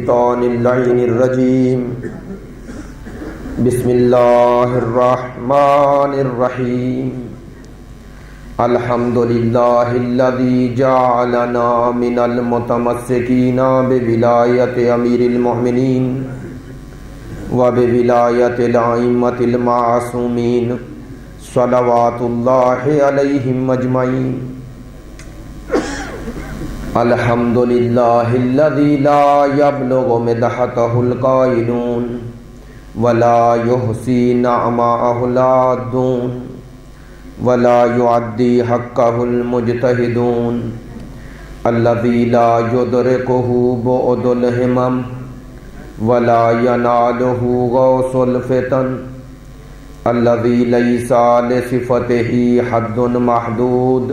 الشیطان اللعین الرجیم بسم اللہ الرحمن الرحیم الحمدللہ الذی جعلنا من المتمسکین بولایت امیر المؤمنین وبولایت الائمۃ المعصومین صلوات اللہ علیہم اجمعین الحمدللہ الذی لا یبلغ مدحتہ القائلون ولا یحصی نعماءہ العادون ولا یعدی حقہ المجتہدون الذی لا یدرکہ بعد الہمم ولا ینالہ غوث الفتن الذی لیس لصفتہ حد محدود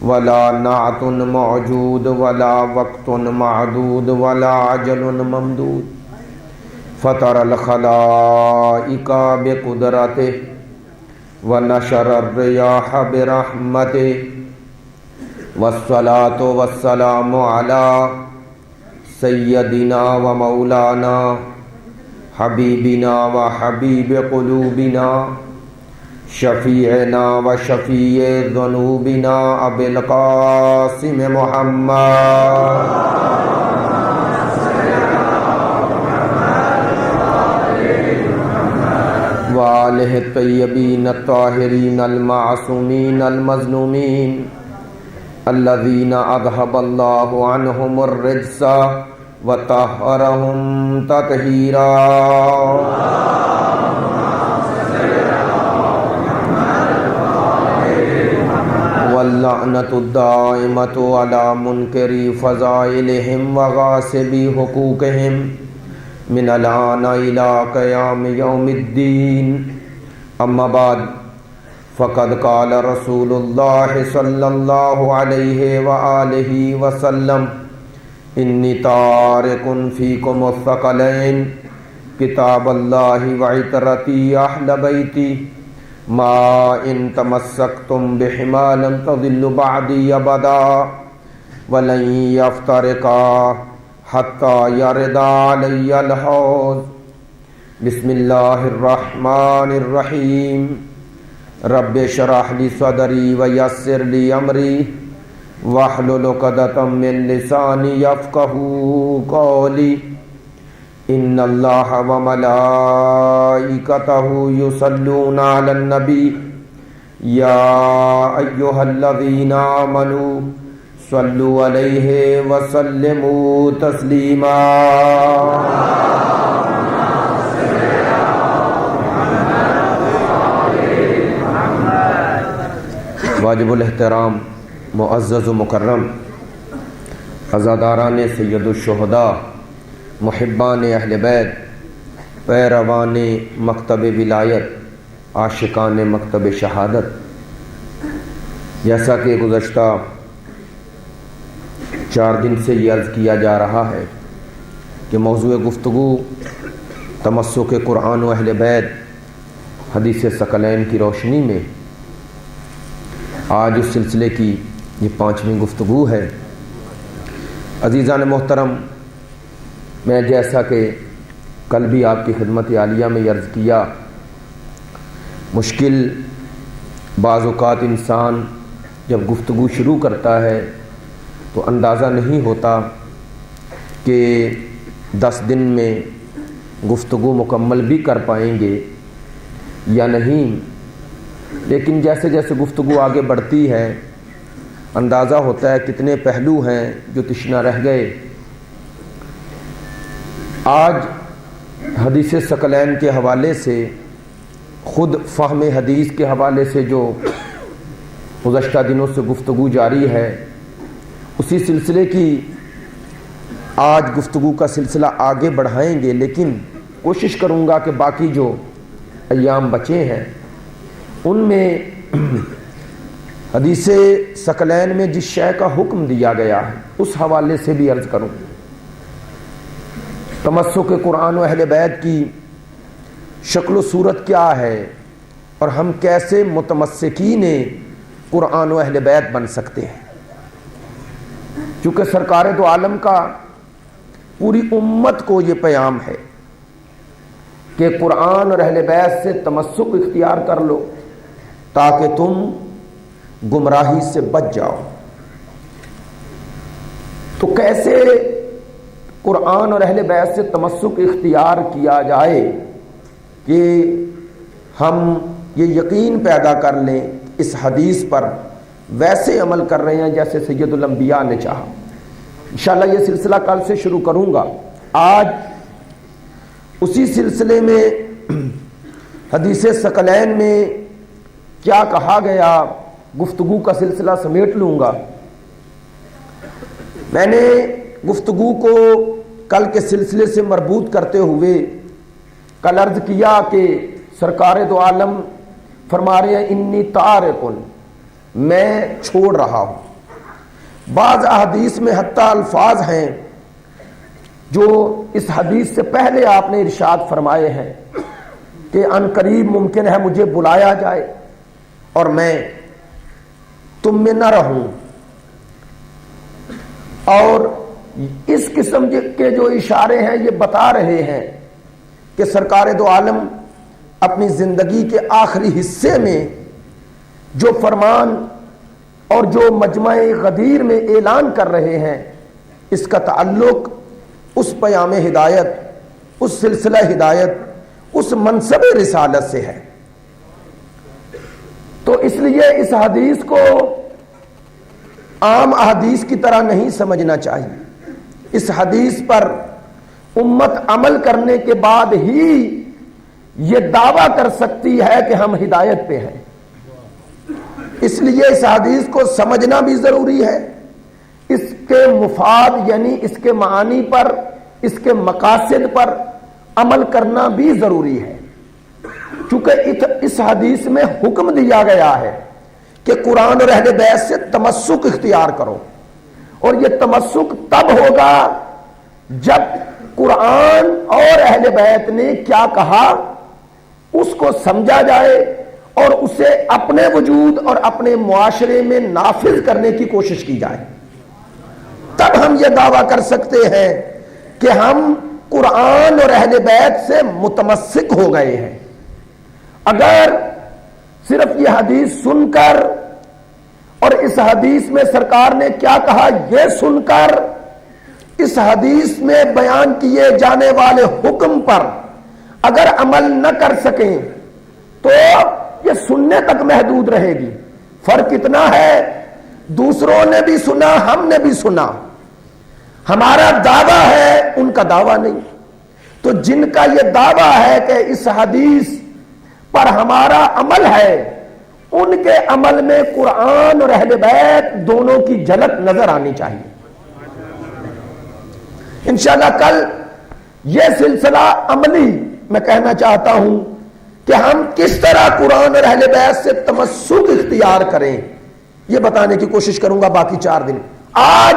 ولا نعت موجود ولا وقت معدود ولا عجل ممدود فطر الخلائق بقدرته ونشر الرياح برحمته والصلاة والسلام على سيدنا ومولانا حبيبنا وحبيب قلوبنا شفیعنا و شفیع ذنوبنا ابی القاسم محمد وآلہ الطیبین الطاہرین المعصومین المظلومین الذین اذھب اللہ عنہم الرجس وطہرہم تطہیرا واللعنة الدائمة على منكري فضائلهم وغاصبي حقوقهم من الآن إلى قيام يوم الدين أما بعد فقد قال رسول الله صلى الله عليه وآله وسلم إني تارك فيكم الثقلين كتاب الله وعترتي أهل بيتي ما ان تمسکتم بہما لن تضلوا بعدی ابدا ولن یفترقا حتی یرد علی الحوض بسم اللہ الرحمن الرحیم رب اشرح لی صدری ویسر لی امری واحلل عقدۃ من لسانی یفقہوا قولی ان اللہ وملائکتہ یصلون علی النبی یا ایہا الذین آمنوا صلوا علیہ وسلموا تسلیما واجب الاحترام معزز و مکرم عزاداران سید الشہداء محبان اہل بیت پیروان مکتب ولایت عاشقان مکتب شہادت، جیسا کہ گزشتہ 4 دن سے یہ عرض کیا جا رہا ہے کہ موضوع گفتگو تمسک قرآن و اہل بیت حدیث ثقلین کی روشنی میں آج اس سلسلے کی یہ 5ویں گفتگو ہے۔ عزیزان محترم، میں جیسا کہ کل بھی آپ کی خدمت عالیہ میں عرض کیا، مشکل بعض اوقات انسان جب گفتگو شروع کرتا ہے تو اندازہ نہیں ہوتا کہ 10 دن میں گفتگو مکمل بھی کر پائیں گے یا نہیں، لیکن جیسے جیسے گفتگو آگے بڑھتی ہے اندازہ ہوتا ہے کتنے پہلو ہیں جو تشنا رہ گئے۔ آج حدیث ثقلین کے حوالے سے، خود فہم حدیث کے حوالے سے جو گزشتہ دنوں سے گفتگو جاری ہے، اسی سلسلے کی آج گفتگو کا سلسلہ آگے بڑھائیں گے، لیکن کوشش کروں گا کہ باقی جو ایام بچے ہیں ان میں حدیث ثقلین میں جس شے کا حکم دیا گیا ہے اس حوالے سے بھی عرض کروں۔ تمسک قرآن و اہل بیت کی شکل و صورت کیا ہے اور ہم کیسے متمسکین قرآن و اہل بیت بن سکتے ہیں، چونکہ سرکار دو عالم کا پوری امت کو یہ پیام ہے کہ قرآن اور اہل بیت سے تمسک اختیار کر لو تاکہ تم گمراہی سے بچ جاؤ۔ تو کیسے قرآن اور اہل بیت سے تمسک اختیار کیا جائے کہ ہم یہ یقین پیدا کر لیں اس حدیث پر ویسے عمل کر رہے ہیں جیسے سید الانبیاء نے چاہا۔ انشاءاللہ یہ سلسلہ کل سے شروع کروں گا۔ آج اسی سلسلے میں حدیث ثقلین میں کیا کہا گیا گفتگو کا سلسلہ سمیٹ لوں گا۔ میں نے گفتگو کو کل کے سلسلے سے مربوط کرتے ہوئے کل عرض کیا کہ سرکار دو عالم فرما رہے ہیں انی تارکن، میں چھوڑ رہا ہوں۔ بعض احادیث میں حتی الفاظ ہیں جو اس حدیث سے پہلے آپ نے ارشاد فرمائے ہیں کہ ان قریب ممکن ہے مجھے بلایا جائے اور میں تم میں نہ رہوں، اور اس قسم کے جو اشارے ہیں یہ بتا رہے ہیں کہ سرکار دو عالم اپنی زندگی کے آخری حصے میں جو فرمان اور جو مجمع غدیر میں اعلان کر رہے ہیں اس کا تعلق اس پیام ہدایت، اس سلسلہ ہدایت، اس منصب رسالت سے ہے۔ تو اس لیے اس حدیث کو عام احادیث کی طرح نہیں سمجھنا چاہیے۔ اس حدیث پر امت عمل کرنے کے بعد ہی یہ دعویٰ کر سکتی ہے کہ ہم ہدایت پہ ہیں۔ اس لیے اس حدیث کو سمجھنا بھی ضروری ہے، اس کے مفاد یعنی اس کے معانی پر، اس کے مقاصد پر عمل کرنا بھی ضروری ہے، چونکہ اس حدیث میں حکم دیا گیا ہے کہ قرآن اور اہل بیت سے تمسک اختیار کرو، اور یہ تمسک تب ہوگا جب قرآن اور اہل بیت نے کیا کہا اس کو سمجھا جائے اور اسے اپنے وجود اور اپنے معاشرے میں نافذ کرنے کی کوشش کی جائے۔ تب ہم یہ دعویٰ کر سکتے ہیں کہ ہم قرآن اور اہل بیت سے متمسک ہو گئے ہیں۔ اگر صرف یہ حدیث سن کر اور اس حدیث میں سرکار نے کیا کہا یہ سن کر اس حدیث میں بیان کیے جانے والے حکم پر اگر عمل نہ کر سکیں تو یہ سننے تک محدود رہے گی۔ فرق اتنا ہے دوسروں نے بھی سنا، ہم نے بھی سنا، ہمارا دعویٰ ہے ان کا دعویٰ نہیں۔ تو جن کا یہ دعویٰ ہے کہ اس حدیث پر ہمارا عمل ہے ان کے عمل میں قرآن اور اہل بیت دونوں کی جھلک نظر آنی چاہیے۔ انشاءاللہ کل یہ سلسلہ عملی میں کہنا چاہتا ہوں کہ ہم کس طرح قرآن اور اہل بیت سے تمسک اختیار کریں یہ بتانے کی کوشش کروں گا باقی 4 دن۔ آج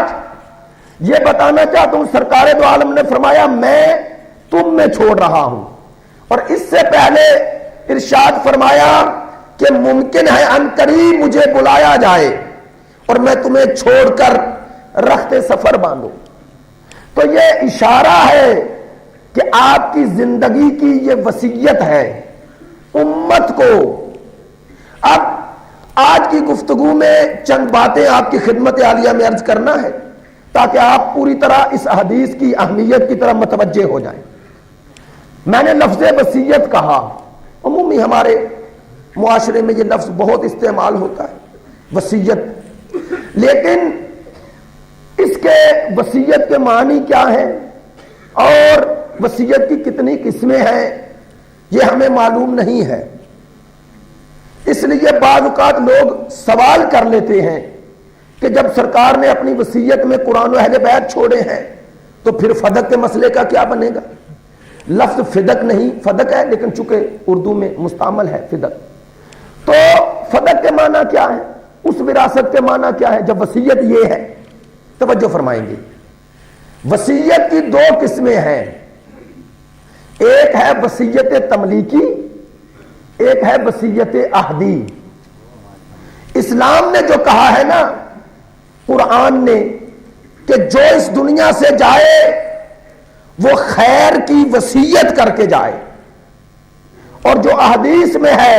یہ بتانا چاہتا ہوں سرکار دو عالم نے فرمایا میں تم میں چھوڑ رہا ہوں، اور اس سے پہلے ارشاد فرمایا کہ ممکن ہے ان قریب مجھے بلایا جائے اور میں تمہیں چھوڑ کر رخت سفر باندھوں۔ تو یہ اشارہ ہے کہ آپ کی زندگی کی یہ وصیت ہے امت کو۔ اب آج کی گفتگو میں چند باتیں آپ کی خدمت عالیہ میں عرض کرنا ہے تاکہ آپ پوری طرح اس حدیث کی اہمیت کی طرف متوجہ ہو جائیں۔ میں نے لفظ وصیت کہا، عمومی ہمارے معاشرے میں یہ لفظ بہت استعمال ہوتا ہے وصیت، لیکن اس کے وصیت کے معنی کیا ہیں اور وصیت کی کتنی قسمیں ہیں یہ ہمیں معلوم نہیں ہے۔ اس لیے بعض اوقات لوگ سوال کر لیتے ہیں کہ جب سرکار نے اپنی وصیت میں قرآن و اہل بیت چھوڑے ہیں تو پھر فدق کے مسئلے کا کیا بنے گا؟ لفظ فدق نہیں، فدق ہے، لیکن چونکہ اردو میں مستعمل ہے فدق، تو فدق کے معنی کیا ہے، اس وراثت کے معنی کیا ہے جب وصیت یہ ہے؟ توجہ فرمائیں گے۔ وصیت کی 2 قسمیں ہیں، ایک ہے وصیت تملیکی، ایک ہے وصیت عہدی۔ اسلام نے جو کہا ہے نا قرآن نے کہ جو اس دنیا سے جائے وہ خیر کی وصیت کر کے جائے. اور جو احادیث میں ہے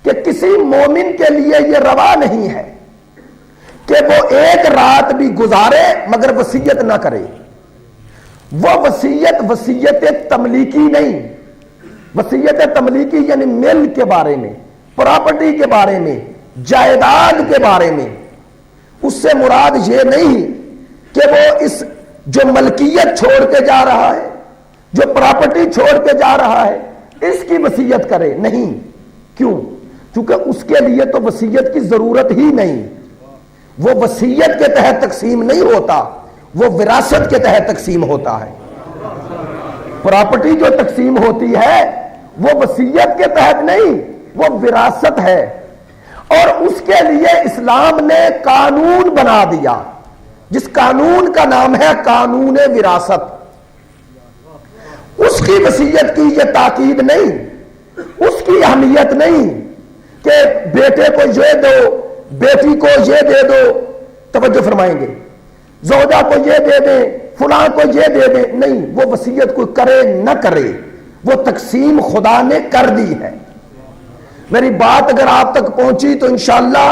کہ کسی مومن کے لیے یہ روا نہیں ہے کہ وہ ایک رات بھی گزارے مگر وصیت نہ کرے. وہ وصیت تملیکی نہیں. وصیت تملیکی یعنی مل کے بارے میں، پراپرٹی کے بارے میں، جائیداد کے بارے میں. اس سے مراد یہ نہیں کہ وہ اس جو ملکیت چھوڑ کے جا رہا ہے، جو پراپرٹی چھوڑ کے جا رہا ہے، اس کی وصیت کرے. نہیں. کیوں؟ کیونکہ اس کے لیے تو وصیت کی ضرورت ہی نہیں. وہ وصیت کے تحت تقسیم نہیں ہوتا، وہ وراثت کے تحت تقسیم ہوتا ہے. پراپرٹی جو تقسیم ہوتی ہے وہ وصیت کے تحت نہیں، وہ وراثت ہے. اور اس کے لیے اسلام نے قانون بنا دیا جس قانون کا نام ہے قانون وراثت. اس کی وصیت کی یہ تاکید نہیں، اس کی اہمیت نہیں کہ بیٹے کو یہ دو، بیٹی کو یہ دے دو. توجہ فرمائیں گے. زوجہ کو یہ دے دیں، فلاں کو یہ دے دیں. نہیں، وہ وصیت کوئی کرے نہ کرے، وہ تقسیم خدا نے کر دی ہے. میری بات اگر آپ تک پہنچی تو انشاءاللہ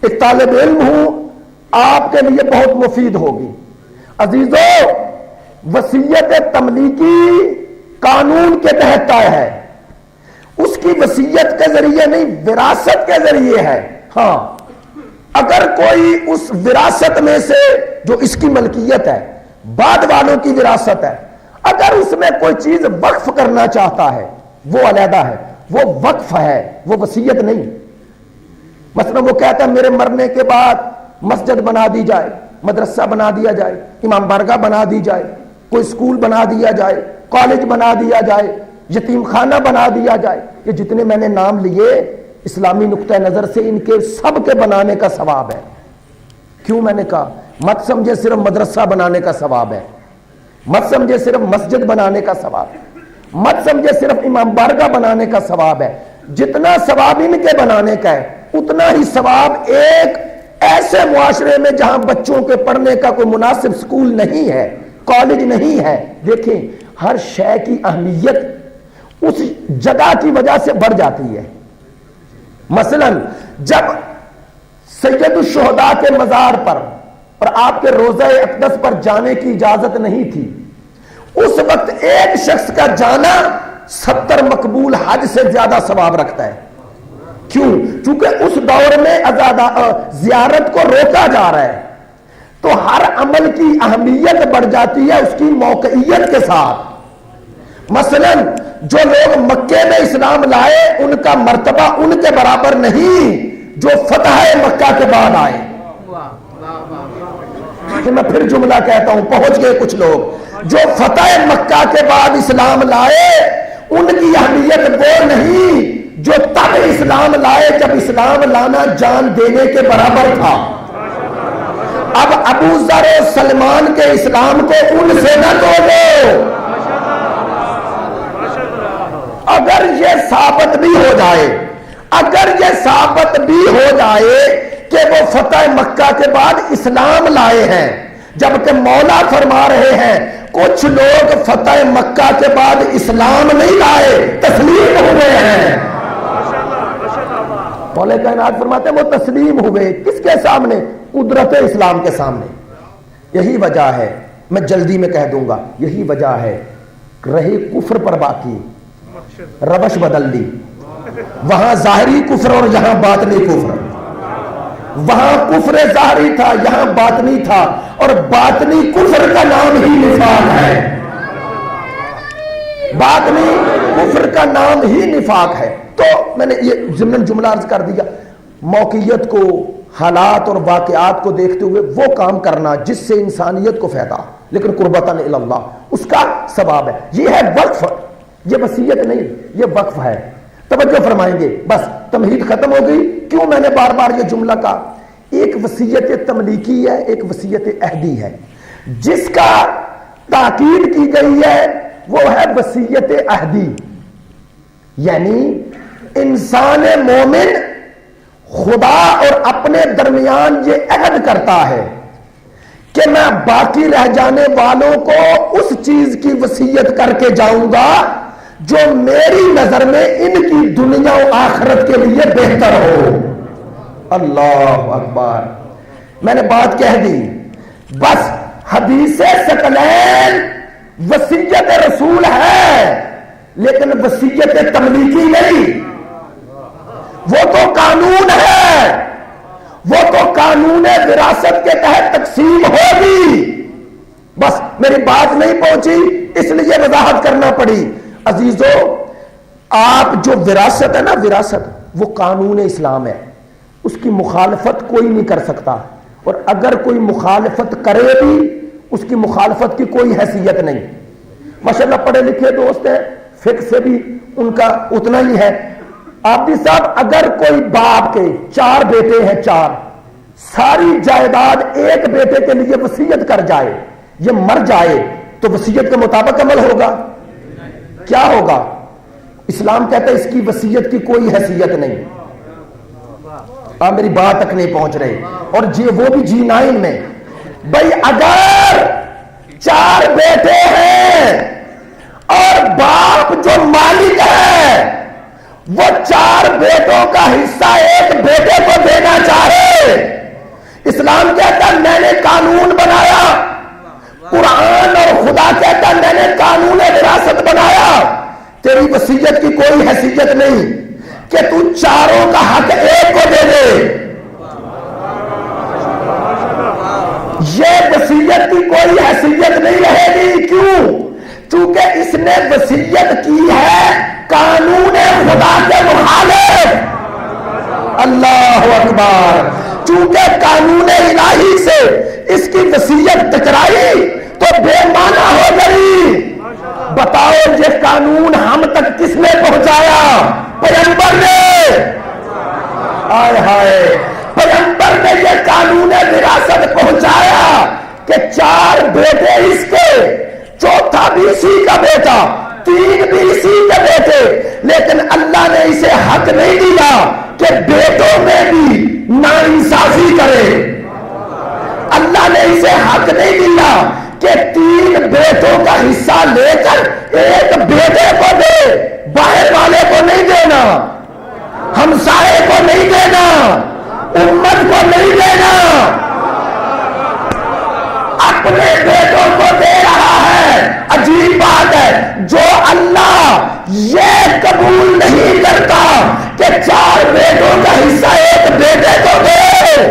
ایک طالب علم ہوں، آپ کے لیے بہت مفید ہوگی. عزیزو، وصیت تملیکی قانون کے تحت طے ہے. اس کی وصیت کے ذریعے نہیں، وراثت کے ذریعے ہے. ہاں، اگر کوئی اس وراثت میں سے جو اس کی ملکیت ہے، بعد والوں کی وراثت ہے، اگر اس میں کوئی چیز وقف کرنا چاہتا ہے وہ علیحدہ ہے، وہ وقف ہے، وہ وصیت نہیں. مثلا وہ کہتا ہے میرے مرنے کے بعد مسجد بنا دی جائے، مدرسہ بنا دیا جائے، امام بارگاہ بنا دی جائے، کوئی اسکول بنا دیا جائے، کالج بنا دیا جائے، یتیم خانہ بنا دیا جائے. یہ جتنے میں نے نام لیے اسلامی نقطہ نظر سے ان کے سب کے بنانے کا ثواب ہے. کیوں میں نے کہا مت سمجھے صرف مدرسہ بنانے کا ثواب ہے، مت سمجھے صرف مسجد بنانے کا ثواب ہے، مت سمجھے صرف امام بارگاہ بنانے کا ثواب ہے. جتنا ثواب ان کے بنانے کا ہے اتنا ہی ثواب ایک ایسے معاشرے میں جہاں بچوں کے پڑھنے کا کوئی مناسب اسکول نہیں ہے، کالج نہیں ہے. دیکھیں، ہر شے کی اہمیت اس جگہ کی وجہ سے بڑھ جاتی ہے. مثلا جب سید الشہداء کے مزار پر اور آپ کے روضہ اقدس پر جانے کی اجازت نہیں تھی، اس وقت ایک شخص کا جانا 70 مقبول حج سے زیادہ ثواب رکھتا ہے. کیوں؟ چونکہ اس دور میں زیارت کو روکا جا رہا ہے. تو ہر عمل کی اہمیت بڑھ جاتی ہے اس کی موقعیت کے ساتھ. مثلا جو لوگ مکے میں اسلام لائے ان کا مرتبہ ان کے برابر نہیں جو فتح مکہ کے بعد آئے. میں پھر جملہ کہتا ہوں، پہنچ گئے کچھ لوگ. جو فتح مکہ کے بعد اسلام لائے ان کی اہمیت وہ نہیں جو تب اسلام لائے جب اسلام لانا جان دینے کے برابر تھا. اب ابو ذر و سلمان کے اسلام کو ان سے نہ توڑو. اگر یہ ثابت بھی ہو جائے، اگر یہ ثابت بھی ہو جائے کہ وہ فتح مکہ کے بعد اسلام لائے ہیں، جبکہ مولا فرما رہے ہیں کچھ لوگ فتح مکہ کے بعد اسلام نہیں لائے، تسلیم ہوئے ہیں. مولا کائنات فرماتے ہیں وہ تسلیم ہوئے. کس کے سامنے؟ قدرت اسلام کے سامنے. یہی وجہ ہے، میں جلدی میں کہہ دوں گا، یہی وجہ ہے رہے کفر پر باقی روش بدل دی. وہاں ظاہری کفر اور یہاں باطنی کفر. وہاں کفر ظاہری تھا، یہاں باطنی تھا، اور باطنی کفر کا نام ہی نفاق ہے. باطنی کفر کا نام ہی نفاق ہے. تو میں نے یہ ضمن جملہ عرض کر دیا. موقعیت کو، حالات اور واقعات کو دیکھتے ہوئے وہ کام کرنا جس سے انسانیت کو فائدہ، لیکن قربتاً الی اللہ، اس کا ثواب ہے. یہ ہے وقف، یہ وصیت نہیں، یہ وقف ہے. توجہ فرمائیں گے. بس تمہید ختم ہو گئی. کیوں میں نے بار بار یہ جملہ کہا؟ ایک وصیت تملیکی ہے، ایک وصیت عہدی ہے. جس کا تاکید کی گئی ہے وہ ہے وصیت عہدی. یعنی انسان مومن خدا اور اپنے درمیان یہ عہد کرتا ہے کہ کہ میں باقی رہ جانے والوں کو اس چیز کی وصیت کر کے جاؤں گا جو میری نظر میں ان کی دنیا و آخرت کے لیے بہتر ہو. اللہ اکبر. میں نے بات کہہ دی. بس حدیث ثقلین وصیت رسول ہے لیکن وصیت تملیکی نہیں. وہ تو قانون ہے, وہ تو قانون وراثت کے تحت تقسیم ہوگی. بس میری بات نہیں پہنچی اس لیے وضاحت کرنا پڑی. عزیزو, آپ جو وراثت ہے نا, وراثت وہ قانون اسلام ہے, اس کی مخالفت کوئی نہیں کر سکتا, اور اگر کوئی مخالفت کرے بھی اس کی مخالفت کی کوئی حیثیت نہیں. ماشاءاللہ پڑھے لکھے دوست ہیں, فقہ سے بھی ان کا اتنا ہی ہے. عابدی صاحب, اگر کوئی باپ کے 4 بیٹے ہیں, 4 ساری جائیداد ایک بیٹے کے لیے وصیت کر جائے, یہ مر جائے تو وصیت کے مطابق عمل ہوگا؟ کیا ہوگا؟ اسلام کہتا ہے اس کی وصیت کی کوئی حیثیت نہیں. آپ میری بات تک نہیں پہنچ رہے. اور جی وہ بھی G9 میں. بھائی اگر 4 بیٹے ہیں اور باپ جو مالک ہے وہ 4 بیٹوں کا حصہ ایک بیٹے کو دینا چاہے, اسلام کہتا ہے میں نے قانون بنایا, قرآن اور خدا کہتا ہے میں نے قانون وراثت بنایا, تیری وصیت کی کوئی حیثیت نہیں کہ تو 4 کا حق ایک کو دے دے. یہ وصیت کی کوئی حیثیت نہیں رہے گی. کیوں؟ چونکہ اس نے وصیت کی ہے قانون خدا کے مخالف. اللہ اکبر. چونکہ قانون الہی سے اس کی وصیت ٹکرائی تو بے معنی ہو گئی. بتاؤ یہ قانون ہم تک کس نے پہنچایا؟ پیغمبر نے. آئے ہائے, پیغمبر نے یہ قانون وراثت پہنچایا کہ 4 بیٹے اس کے, 4تھا بھی اسی کا بیٹا, 3 بھی اسی کے بیٹے, لیکن اللہ نے اسے حق نہیں دیا کہ بیٹوں میں بھی ناانصافی کرے. اللہ نے اسے حق نہیں دیا کہ 3 بیٹوں کا حصہ لے کر ایک بیٹے کو دے, باہر والے کو نہیں دینا, ہمسائے کو نہیں دینا, امت کو نہیں دینا, اپنے بیٹوں کو دے رہا ہے. عجیب بات ہے, جو اللہ یہ قبول نہیں کرتا کہ 4 بیٹوں کا حصہ ایک بیٹے کو دے,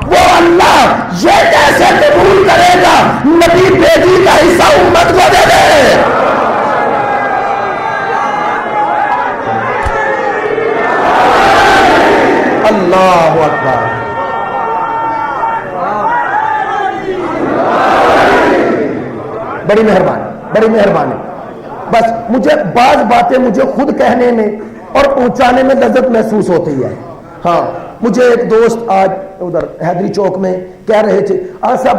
وہ اللہ یہ کیسے قبول کرے گا نبی بیٹی کا حصہ امت کو دے دے؟ اللہ اکبر. بڑی مہربانی, بڑی مہربانی. بس مجھے بعض باتیں مجھے خود کہنے میں اور پہنچانے میں لذت محسوس ہوتی ہے. ہاں, مجھے ایک دوست آج ادھر حیدری چوک میں کہہ رہے تھے, صاحب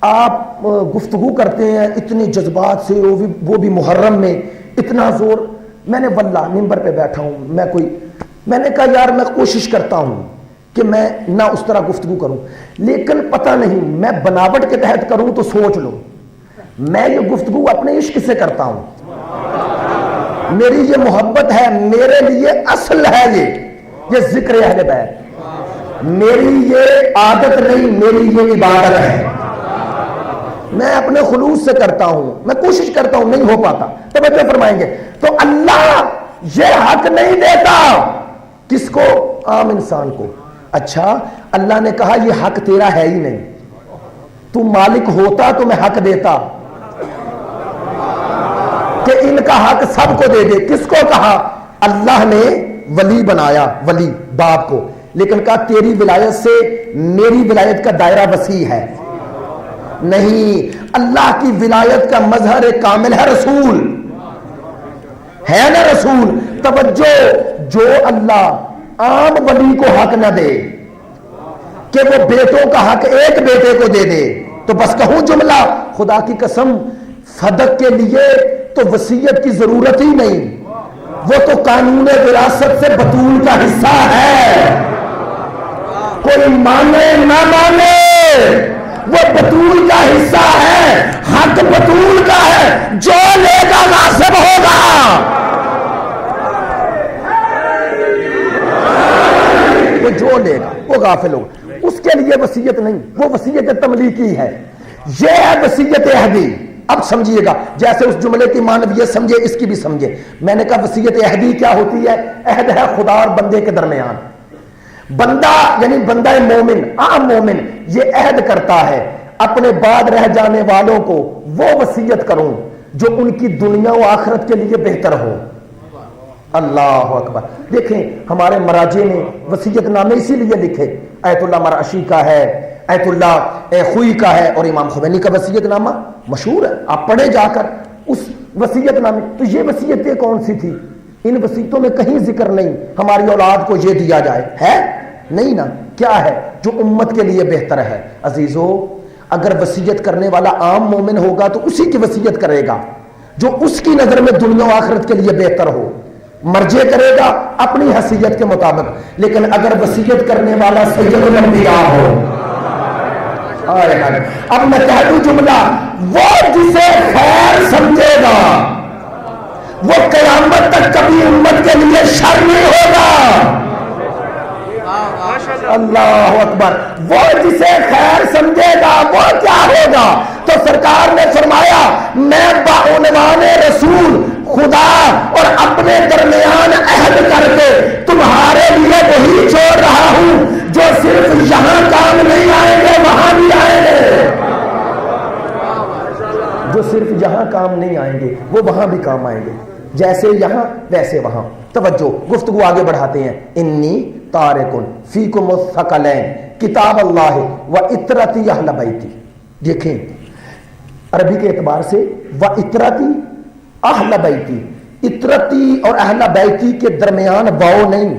آپ گفتگو کرتے ہیں اتنے جذبات سے, وہ بھی محرم میں اتنا زور. میں نے واللہ ممبر پہ بیٹھا ہوں, میں نے کہا یار میں کوشش کرتا ہوں کہ میں نہ اس طرح گفتگو کروں, لیکن پتہ نہیں میں بناوٹ کے تحت کروں تو سوچ لو میں یہ گفتگو اپنے عشق سے کرتا ہوں. میری یہ محبت ہے, میرے لیے اصل ہے یہ ذکر اہل بیت. میری یہ عادت نہیں, میری یہ عبادت ہے. میں اپنے خلوص سے کرتا ہوں, میں کوشش کرتا ہوں, نہیں ہو پاتا. توجہ فرمائیں گے. تو اللہ یہ حق نہیں دیتا کس کو؟ عام انسان کو. اچھا, اللہ نے کہا یہ حق تیرا ہے ہی نہیں, تو مالک ہوتا تو میں حق دیتا کہ ان کا حق سب کو دے دے. کس کو کہا؟ اللہ نے ولی بنایا, ولی باپ کو, لیکن کہا تیری ولایت سے میری ولایت کا دائرہ وسیع ہے. نہیں, اللہ کی ولایت کا مظہر کامل ہے رسول, ہے نا رسول. توجہ, جو اللہ عام ولی کو حق نہ دے کہ وہ بیٹوں کا حق ایک بیٹے کو دے دے, تو بس کہوں جملہ خدا کی قسم, صدق کے لیے تو وصیت کی ضرورت ہی نہیں, وہ تو قانون وراثت سے بطول کا حصہ ہے. کوئی مانے نہ مانے, وہ بطول کا حصہ ہے، حق بطول کا ہے، جو لے گا غاصب ہوگا۔ وہ جو لے گا وہ غافل ہوگا، اس کے لیے وصیت نہیں، وہ وصیت تملیکی ہے، یہ ہے وصیت عہدی۔ اب سمجھیے گا، جیسے اس جملے کی معنویت سمجھے اس کی بھی سمجھے۔ میں نے کہا وصیت عہدی کیا ہوتی ہے؟ عہد ہے خدا اور بندے کے درمیان۔ بندہ یعنی بندہ مومن، عام مومن یہ عہد کرتا ہے اپنے بعد رہ جانے والوں کو وہ وصیت کروں جو ان کی دنیا و آخرت کے لیے بہتر ہو۔ اللہ اکبر۔ دیکھیں ہمارے مراجع نے وصیت نامے اسی لیے لکھے، ایت اللہ مرعشی کا ہے، ایت اللہ خوئی کا ہے، اور امام خمینی کا وصیت نامہ مشہور ہے، آپ پڑھیں جا کر اس وصیت نامے۔ تو یہ وصیتیں کون سی تھی؟ ان وصیتوں میں کہیں ذکر نہیں ہماری اولاد کو یہ دیا جائے، ہے نہیں نا؟ کیا ہے جو امت کے لیے بہتر ہے؟ عزیزو، اگر وصیت کرنے والا عام مومن ہوگا تو اسی کی وصیت کرے گا جو اس کی نظر میں دنیا و آخرت کے لیے بہتر ہو، مرجع کرے گا اپنی حیثیت کے مطابق۔ لیکن اگر وصیت کرنے والا سید الانبیاء ہو، اب میں کہہ دوں جملہ، وہ جسے خیر سمجھے گا وہ قیامت تک کبھی امت کے لیے شر نہیں ہوگا۔ اللہ اکبر۔ وہ جسے خیر سمجھے گا وہ کیا ہوگا؟ تو سرکار نے فرمایا میں بعنوان رسول خدا اور اپنے درمیان عہد کر کے تمہارے لیے وہی چھوڑ رہا ہوں جو صرف یہاں کام نہیں آئیں گے وہاں بھی آئیں گے، جو صرف یہاں کام نہیں آئیں گے وہ وہاں بھی کام آئیں گے، جیسے یہاں ویسے وہاں۔ توجہ، گفتگو آگے بڑھاتے ہیں۔ انی تارکن فیکم الثقلین کتاب اللہ و اطرتی اہل بیتی۔ دیکھیں عربی کے اعتبار سے و اطرتی اہل بیتی، اطرتی اور اہل بیتی کے درمیان واو نہیں۔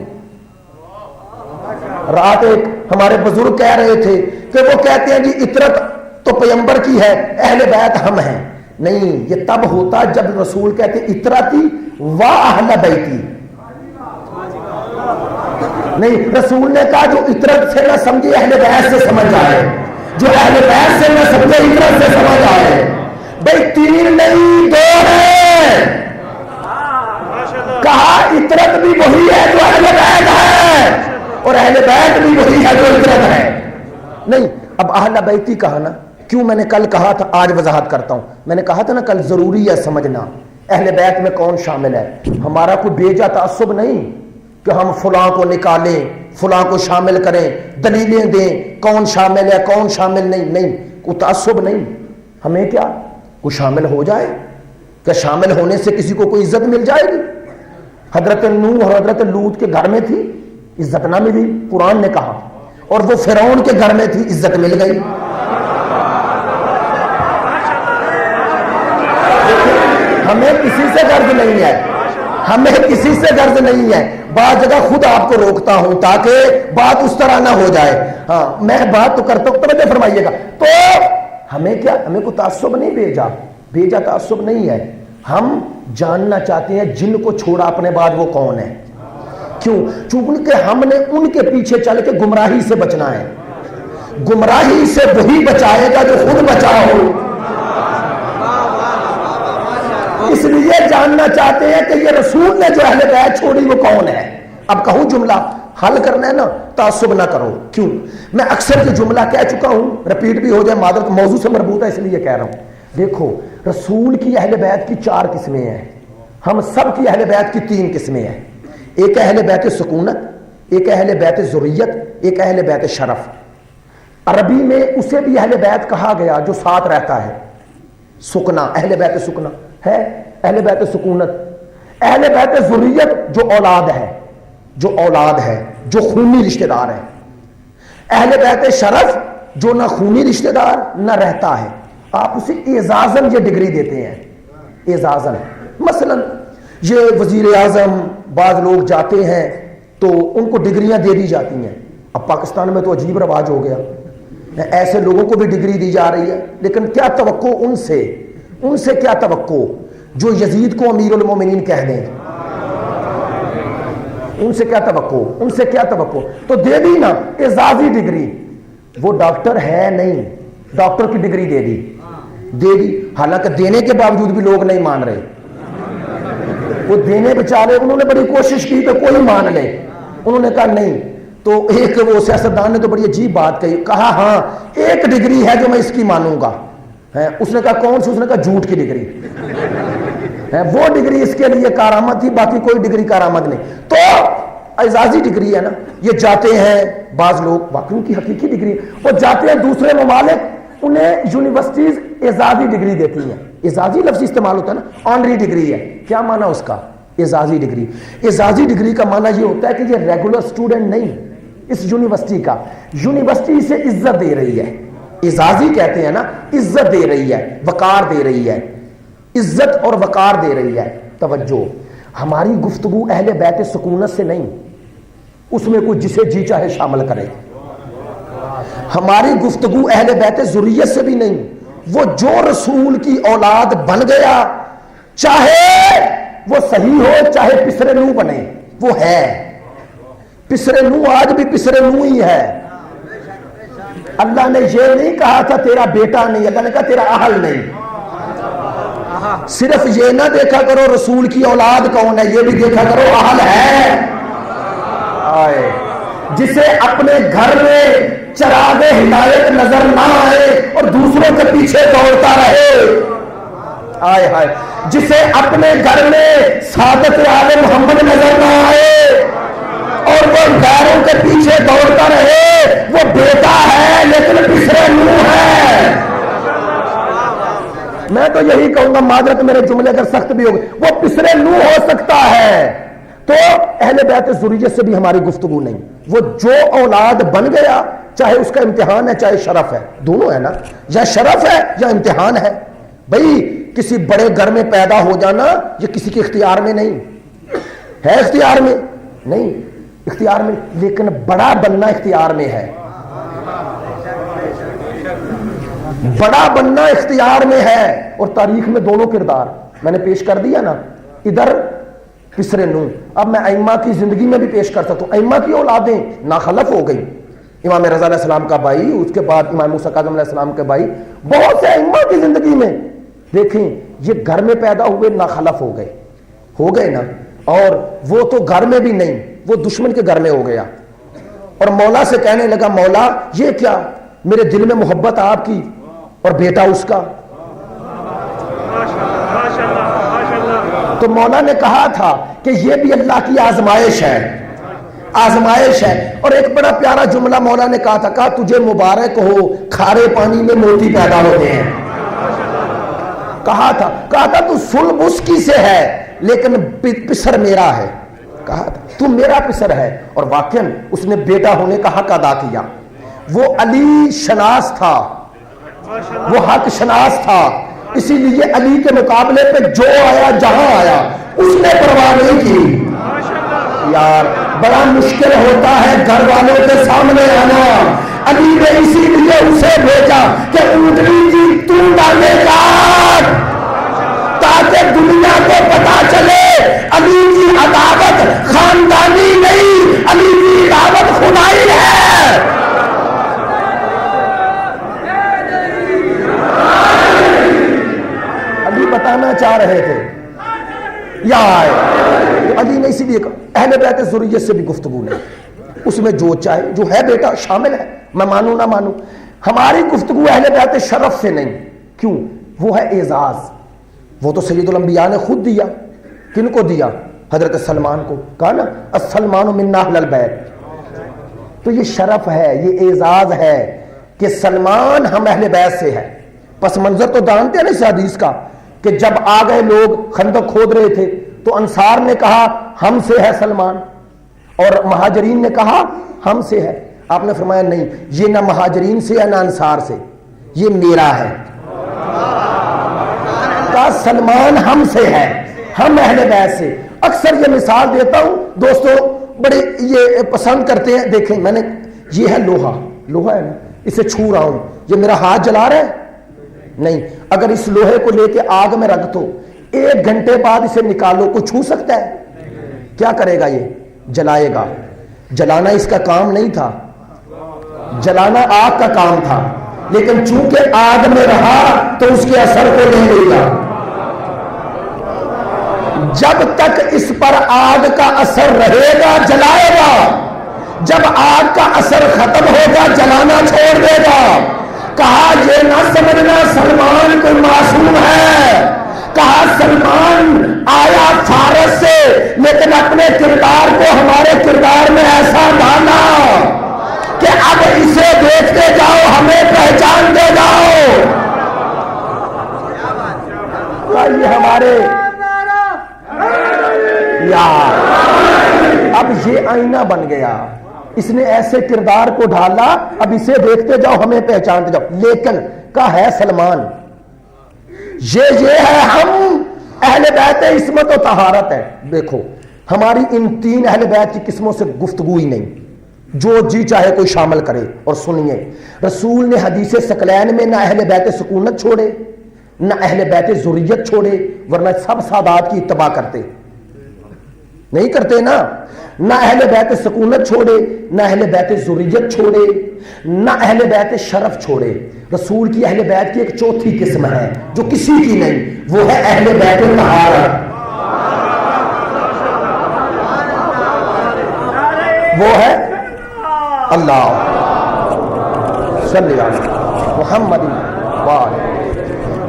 رات ایک ہمارے بزرگ کہہ رہے تھے کہ وہ کہتے ہیں جی اطرت تو پیغمبر کی ہے، اہل بیت ہم ہیں۔ نہیں، یہ تب ہوتا جب رسول کہتے اطرتی و اہل بیتی۔ نہیں، رسول نے کہا جو اطرت سے نہ سمجھے اہل بیت سے سمجھ آئے، جو اہل بیت سے نہ سمجھے اطرت سے سمجھ آئے۔ بھئی تین نہیں دو ہے، کہا اطرت بھی وہی ہے جو اہل بیت ہے اور اہل بیت بھی وہی ہے جو اطرت ہے۔ نہیں، اب اہل بیتی کہا نا، کیوں میں نے کل کہا تھا، آج وضاحت کرتا ہوں۔ میں نے کہا تھا نا کل ضروری ہے سمجھنا اہل بیت میں کون شامل ہے۔ ہمارا کوئی بیجا تعصب نہیں کہ ہم فلاں کو نکالیں، فلاں کو شامل کریں، دلیلیں دیں کون شامل ہے کون شامل نہیں، نہیں کوئی تعصب نہیں۔ ہمیں کیا کوئی شامل ہو جائے، کہ شامل ہونے سے کسی کو کوئی عزت مل جائے گی؟ حضرت نوح اور حضرت لوط کے گھر میں تھی، عزت نہ ملی، قرآن نے کہا، اور وہ فرعون کے گھر میں تھی، عزت مل گئی۔ ہمیں کسی سے غرض نہیں ہے، ہمیں کسی سے غرض نہیں ہے۔ بعض جگہ خود آپ کو روکتا ہوں تاکہ بات اس طرح نہ ہو جائے۔ ہاں میں بات تو کرتا ہوں، توجہ فرمائیے گا۔ تو ہمیں کیا، ہمیں کوئی تعصب نہیں بیجا تعصب نہیں ہے۔ ہم جاننا چاہتے ہیں جن کو چھوڑا اپنے بعد وہ کون ہے۔ کیوں؟ چونکہ ہم نے ان کے پیچھے چل کے گمراہی سے بچنا ہے۔ گمراہی سے وہی بچائے گا جو خود بچا ہو۔ اس لیے جاننا چاہتے ہیں کہ یہ رسول نے جو اہل بیت چھوڑی وہ کون ہے۔ اب کہوں جملہ حل کرنا ہے نا، تعصب نہ کرو۔ کیوں؟ میں اکثر یہ جملہ کہہ چکا ہوں، رپیٹ بھی ہو جائے، معذرت، موضوع سے مربوط ہے اس لیے کہہ رہا ہوں۔ دیکھو رسول کی اہل بیت کی 4 قسمیں ہیں، ہم سب کی اہل بیت کی 3 قسمیں ہیں۔ ایک اہل بیت سکونت، ایک اہل بیت ذریت، ایک اہل بیت شرف۔ عربی میں اسے بھی اہل بیت کہا گیا جو ساتھ رہتا ہے، سکنا، اہل بیت سکنا ہے، اہل بیت سکونت۔ اہل بیت ذریت جو اولاد ہے، جو اولاد ہے، جو خونی رشتہ دار ہے۔ اہل بیت شرف جو نہ خونی رشتہ دار نہ رہتا ہے، آپ اسے اعزازن یہ ڈگری دیتے ہیں، اعزازن۔ مثلا یہ وزیر اعظم، بعض لوگ جاتے ہیں تو ان کو ڈگریاں دے دی جاتی ہیں۔ اب پاکستان میں تو عجیب رواج ہو گیا، ایسے لوگوں کو بھی ڈگری دی جا رہی ہے، لیکن کیا توقع ان سے کیا توقع جو یزید کو امیر المومنین کہہ دیں؟ ان سے کیا توقع؟ تو دے دی نا اعزازی ڈگری۔ وہ ڈاکٹر ہے نہیں، ڈاکٹر کی ڈگری دے دی، حالانکہ دینے کے باوجود بھی لوگ نہیں مان رہے. وہ دینے بیچارے انہوں نے بڑی کوشش کی کہ کوئی مان لے، انہوں نے کہا نہیں. تو ایک وہ سیاستدان نے تو بڑی عجیب بات کہی، کہا ہاں ایک ڈگری ہے جو میں اس کی مانوں گا. اس نے کہا کون سی؟ اس نے کہا جھوٹ کی ڈگری. وہ ڈگری اس کے لیے کارآمد تھی، باقی کوئی ڈگری کارآمد نہیں. تو اعزازی ڈگری ہے نا، یہ جاتے ہیں بعض لوگ، واقعی ان کی حقیقی ڈگری، وہ جاتے ہیں دوسرے ممالک، انہیں یونیورسٹیز اعزازی ڈگری دیتی ہیں. اعزازی لفظ استعمال ہوتا ہے نا، آنری ڈگری ہے. کیا معنی اس کا؟ اعزازی ڈگری. اعزازی ڈگری کا معنی یہ ہوتا ہے کہ یہ ریگولر اسٹوڈنٹ نہیں اس یونیورسٹی کا، یونیورسٹی سے عزت دے رہی ہے. اعزازی کہتے ہیں نا، عزت دے رہی ہے، وقار دے رہی ہے، عزت اور وقار دے رہی ہے. توجہ، ہماری گفتگو اہل بیت سکونت سے نہیں، اس میں کوئی جسے جی چاہے شامل کرے. ہماری گفتگو اہل بیت ذریت سے بھی نہیں. وہ جو رسول کی اولاد بن گیا، چاہے وہ صحیح ہو چاہے پسر نو بنے، وہ ہے. پسر نو آج بھی پسر نو ہی ہے. اللہ نے یہ نہیں کہا تھا تیرا بیٹا نہیں، اللہ نے کہا تیرا اہل نہیں. صرف یہ نہ دیکھا کرو رسول کی اولاد کون ہے، یہ بھی دیکھا کرو اہل ہے. آئے جسے اپنے گھر میں چراغ ہدایت نظر نہ آئے اور دوسروں کے پیچھے دوڑتا رہے. آئے ہائے، جسے اپنے گھر میں سعادت آل محمد نظر نہ آئے اور وہ غیروں کے پیچھے دوڑتا رہے، وہ بیٹا ہے لیکن پسرے نو ہے. میں تو یہی کہوں گا، معذرت میرے جملے اگر سخت بھی ہوگی، وہ پسرے نو ہو سکتا ہے. تو اہل بیت ذریت سے بھی ہماری گفتگو نہیں. وہ جو اولاد بن گیا، چاہے اس کا امتحان ہے چاہے شرف ہے، دونوں ہے نا، یا شرف ہے یا امتحان ہے. بھائی کسی بڑے گھر میں پیدا ہو جانا یہ کسی کے اختیار میں نہیں ہے، اختیار میں نہیں، اختیار میں، لیکن بڑا بننا اختیار میں ہے. بڑا بننا اختیار میں ہے. اور تاریخ میں دونوں کردار میں نے پیش کر دیا نا، ادھر پسر نو. اب میں ائمہ کی زندگی میں بھی پیش کر سکتا ہوں. ائمہ کی اولادیں ناخلف ہو گئی. امام رضا علیہ السلام کا بھائی، اس کے بعد امام موسیٰ کاظم علیہ السلام کے بھائی، بہت سے ائمہ کی زندگی میں دیکھیں یہ گھر میں پیدا ہوئے ناخلف ہو گئے نا. اور وہ تو گھر میں بھی نہیں، وہ دشمن کے گھر میں ہو گیا اور مولا سے کہنے لگا مولا یہ کیا، میرے دل میں محبت آپ کی اور بیٹا اس کا. تو مولا نے کہا تھا کہ یہ بھی اللہ کی آزمائش ہے، آزمائش ہے. اور ایک بڑا پیارا جملہ مولا نے کہا تھا، کہا تجھے مبارک ہو کھارے پانی میں موتی پیدا ہوتے ہیں. کہا تھا تو صلب اس کی سے ہے لیکن پسر میرا ہے. کہا تھا تو میرا پسر ہے. اور واقعاً اس نے بیٹا ہونے کا حق ادا کیا. وہ علی شناس تھا، وہ حق شناس تھا، اسی لیے علی کے مقابلے پہ جو آیا جہاں آیا اس نے پرواہ نہیں کی. یار بڑا مشکل ہوتا ہے گھر والوں کے سامنے آنا. علی نے اسی لیے اسے بھیجا کہ اونٹنی کی تو ڈالے گا تاکہ دنیا کو پتا چلے علی کی عداوت خاندانی نہیں، علی کی عداوت خدائی ہے. علی بتانا چاہ رہے تھے یار. علی نے اسی لیے اہل بیت ذریت سے بھی گفتگو نہیں، اس میں جو چاہے جو ہے بیٹا شامل ہے، میں مانوں نہ مانوں. ہماری گفتگو اہل بیت شرف سے نہیں. کیوں؟ وہ ہے اعزاز. وہ تو سید الانبیاء نے خود دیا. کن کو دیا؟ حضرت سلمان کو. کہا نا السلمان منا اہل البیت. تو یہ شرف ہے، یہ اعزاز ہے کہ سلمان ہم اہل بیت سے ہے. پس منظر تو جانتے ہیں نا اس حدیث کا کہ جب آ گئے لوگ خندق کھود رہے تھے تو انصار نے کہا ہم سے ہے سلمان، اور مہاجرین نے کہا ہم سے ہے. آپ نے فرمایا نہیں، یہ نہ مہاجرین سے ہے نہ انصار سے، یہ میرا ہے. کہا سلمان ہم سے ہے، ہم اہل بیت سے. اکثر یہ مثال دیتا ہوں دوستوں، بڑے یہ پسند کرتے ہیں. دیکھیں میں نے یہ ہے لوہا ہے نا، اسے چھو رہا ہوں، یہ میرا ہاتھ جلا رہا ہے نہیں. اگر اس لوہے کو لے کے آگ میں رکھ دو، 1 گھنٹے بعد اسے نکالو، کوئی چھو سکتا ہے؟ کیا کرے گا؟ یہ جلائے گا. جلانا اس کا کام نہیں تھا، جلانا آگ کا کام تھا. لیکن چونکہ آگ میں رہا تو اس کے اثر کو نہیں لیا. جب تک اس پر آگ کا اثر رہے گا جلائے گا، جب آگ کا اثر ختم ہوگا جلانا چھوڑ دے گا. کہا یہ نہ سمجھنا سلمان کوئی معصوم ہے، کہا سلمان آیا فارس سے لیکن اپنے کردار کو ہمارے کردار میں ایسا ڈالا کہ اب اسے دیکھتے جاؤ ہمیں پہچانتے جاؤ. یہ ہمارے یار اب یہ آئینہ بن گیا، اس نے ایسے کردار کو ڈھالا، اب اسے دیکھتے جاؤ ہمیں پہچانتے جاؤ. لیکن کہا ہے سلمان یہ ہے ہم اہل بیت عصمت و طہارت ہے. دیکھو ہماری ان 3 اہل بیت کی قسموں سے گفتگو ہی نہیں، جو جی چاہے کوئی شامل کرے. اور سنیے رسول نے حدیث ثقلین میں نہ اہل بیت سکونت چھوڑے نہ اہل بیت ذریت چھوڑے، ورنہ سب سادات کی اتباع کرتے نہیں کرتے نا. نہ اہل بیت سکونت چھوڑے، نہ اہل بیت ذریت چھوڑے، نہ اہل بیت شرف چھوڑے. رسول کی اہل بیت کی ایک چوتھی قسم ہے جو کسی کی نہیں، وہ ہے اہل بیت طہارت. وہ ہے اللہ صلی علی محمد.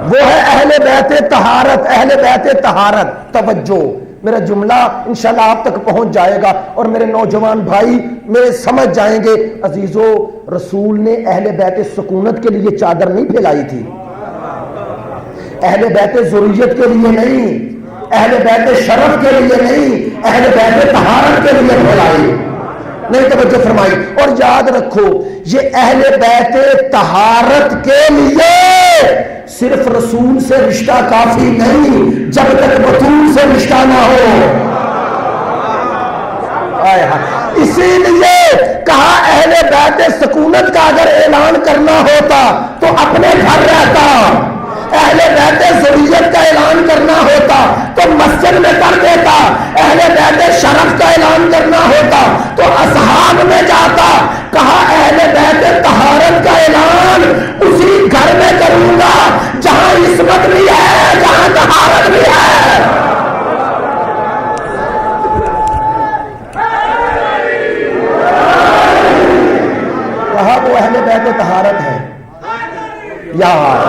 وہ ہے اہل بیت طہارت. اہل بیت طہارت، توجہ میرا جملہ انشاءاللہ آپ تک پہنچ جائے گا اور میرے نوجوان بھائی میرے سمجھ جائیں گے. عزیزو رسول نے اہل بیت سکونت کے لیے چادر نہیں پھیلائی تھی، اہل بیت ذریت کے لیے نہیں، اہل بیت شرف کے لیے نہیں، اہل بیت طہارت کے لیے پھیلائی. نہیں توجہ فرمائی. اور یاد رکھو یہ اہل بیت طہارت کے لیے صرف رسول سے رشتہ کافی نہیں، جب تک بطول سے رشتہ نہ ہو. اسی لیے کہا اہل بیت سکونت کا اگر اعلان کرنا ہوتا تو اپنے گھر رہتا، اہل بیت ذریت کا اعلان کرنا ہوتا تو مسجد میں کر دیتا، اہل بیت شرف کا اعلان کرنا ہوتا تو اصحاب میں جاتا. کہا اہل بیت طہارت کا اعلان اسی گھر میں کروں گا جہاں عصمت بھی ہے، جہاں طہارت بھی ہے. کہا وہ اہل بیت طہارت ہے یار،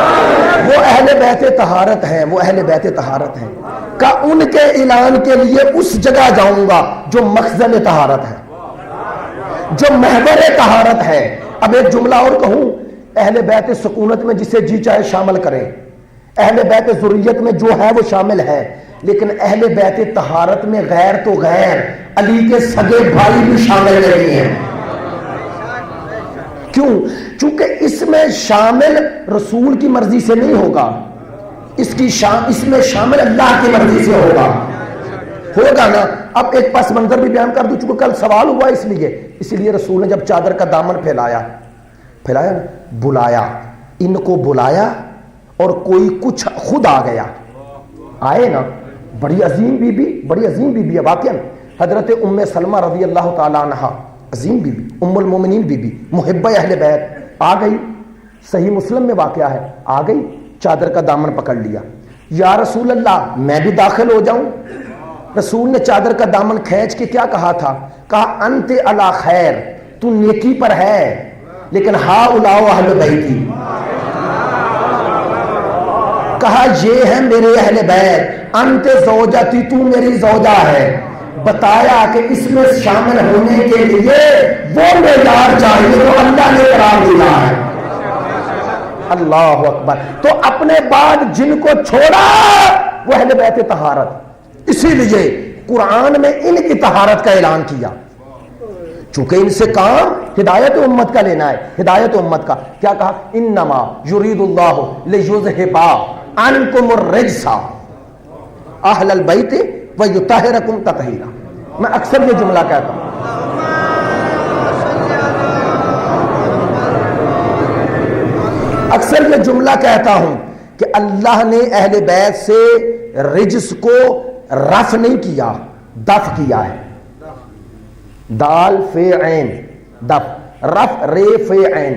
وہ اہل بیت طہارت ہیں، وہ اہل بیت طہارت ہیں. کہ ان کے اعلان کے لیے اس جگہ جاؤں گا جو مخزن طہارت ہے، جو محور طہارت ہے. اب ایک جملہ اور کہوں، اہل بیت سکونت میں جسے جی چاہے شامل کریں، اہل بیت ذریت میں جو ہے وہ شامل ہے، لیکن اہل بیت طہارت میں غیر تو غیر علی کے سگے بھائی بھی شامل نہیں ہیں. کیوں؟ چونکہ اس میں شامل رسول کی مرضی سے نہیں ہوگا، اس میں شامل اللہ کی مرضی سے ہوگا نا. اب ایک پس منظر بھی بیان کر دوں، چونکہ کل سوال ہوا اس لیے رسول نے جب چادر کا دامن پھیلایا بلایا، ان کو بلایا اور کوئی کچھ خود آ گیا. آئے نا، بڑی عظیم بی بی ہے واقعا. حضرت ام سلمہ رضی اللہ تعالی عنہا، عظیم بی بی، ام المومنین بی بی، محبہ اہل بیت، آ گئی. صحیح مسلم میں واقعہ ہے، آ گئی چادر کا دامن پکڑ لیا. یا رسول اللہ میں بھی داخل ہو جاؤں؟ رسول نے چادر کا دامن کھینچ کے کیا کہا تھا؟ کہا انت علی خیر، تو نیکی پر ہے، لیکن ہا الاؤ اہل بیتی. کہا یہ ہے میرے اہل بیت، انت زوجتی، تو میری زوجہ ہے. بتایا کہ اس میں شامل ہونے کے لیے وہ معیار چاہیے جو اللہ نے قرار دیا ہے. اللہ اکبر. تو اپنے بعد جن کو چھوڑا وہ اہل بیت طہارت. اسی لیے قرآن میں ان کی طہارت کا اعلان کیا، چونکہ ان سے کام ہدایت امت کا لینا ہے. ہدایت امت کا کیا کہا؟ انما یرید اللہ لیذھب عنکم الرجس اہل البیت ویطہرکم تطہیرا. میں اکثر یہ جملہ کہتا ہوں، اکثر یہ جملہ کہتا ہوں کہ اللہ نے اہل بیت سے رجس کو رف نہیں کیا، دف کیا ہے. دال فے عین دف، رف رے فے عین.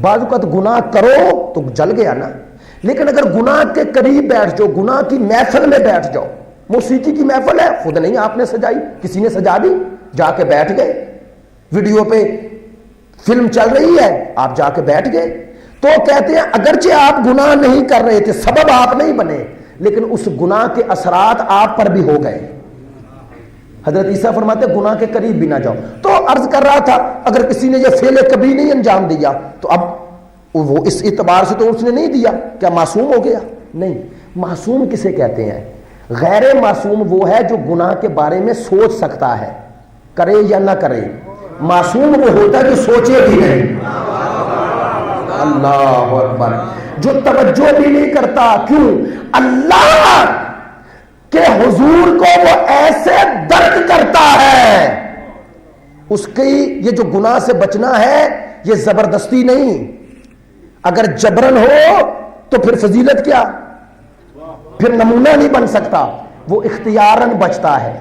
بعض اوقات گناہ کرو تو جل گیا نا، لیکن اگر گناہ کے قریب بیٹھ جاؤ، گناہ کی محفل میں بیٹھ جاؤ، موسیقی کی محفل ہے، خود نہیں آپ نے سجائی، کسی نے سجا دی، جا کے بیٹھ گئے، ویڈیو پہ فلم چل رہی ہے آپ جا کے بیٹھ گئے، تو کہتے ہیں اگرچہ آپ گناہ نہیں کر رہے تھے، سبب آپ نہیں بنے، لیکن اس گناہ کے اثرات آپ پر بھی ہو گئے۔ حضرت عیسیٰ فرماتے گناہ کے قریب بھی نہ جاؤ۔ تو عرض کر رہا تھا اگر کسی نے یہ فعل کبھی نہیں انجام دیا تو اب وہ اس اعتبار سے تو اس نے نہیں دیا، کیا معصوم ہو گیا؟ نہیں۔ معصوم کسے کہتے ہیں؟ غیر معصوم وہ ہے جو گناہ کے بارے میں سوچ سکتا ہے، کرے یا نہ کرے۔ معصوم وہ ہوتا ہے جو سوچے بھی نہیں، اللہ اکبر، جو توجہ بھی نہیں کرتا۔ کیوں؟ اللہ کہ حضور کو وہ ایسے درد کرتا ہے، اس کی یہ جو گناہ سے بچنا ہے یہ زبردستی نہیں، اگر جبرن ہو تو پھر فضیلت کیا، پھر نمونہ نہیں بن سکتا، وہ اختیاراً بچتا ہے،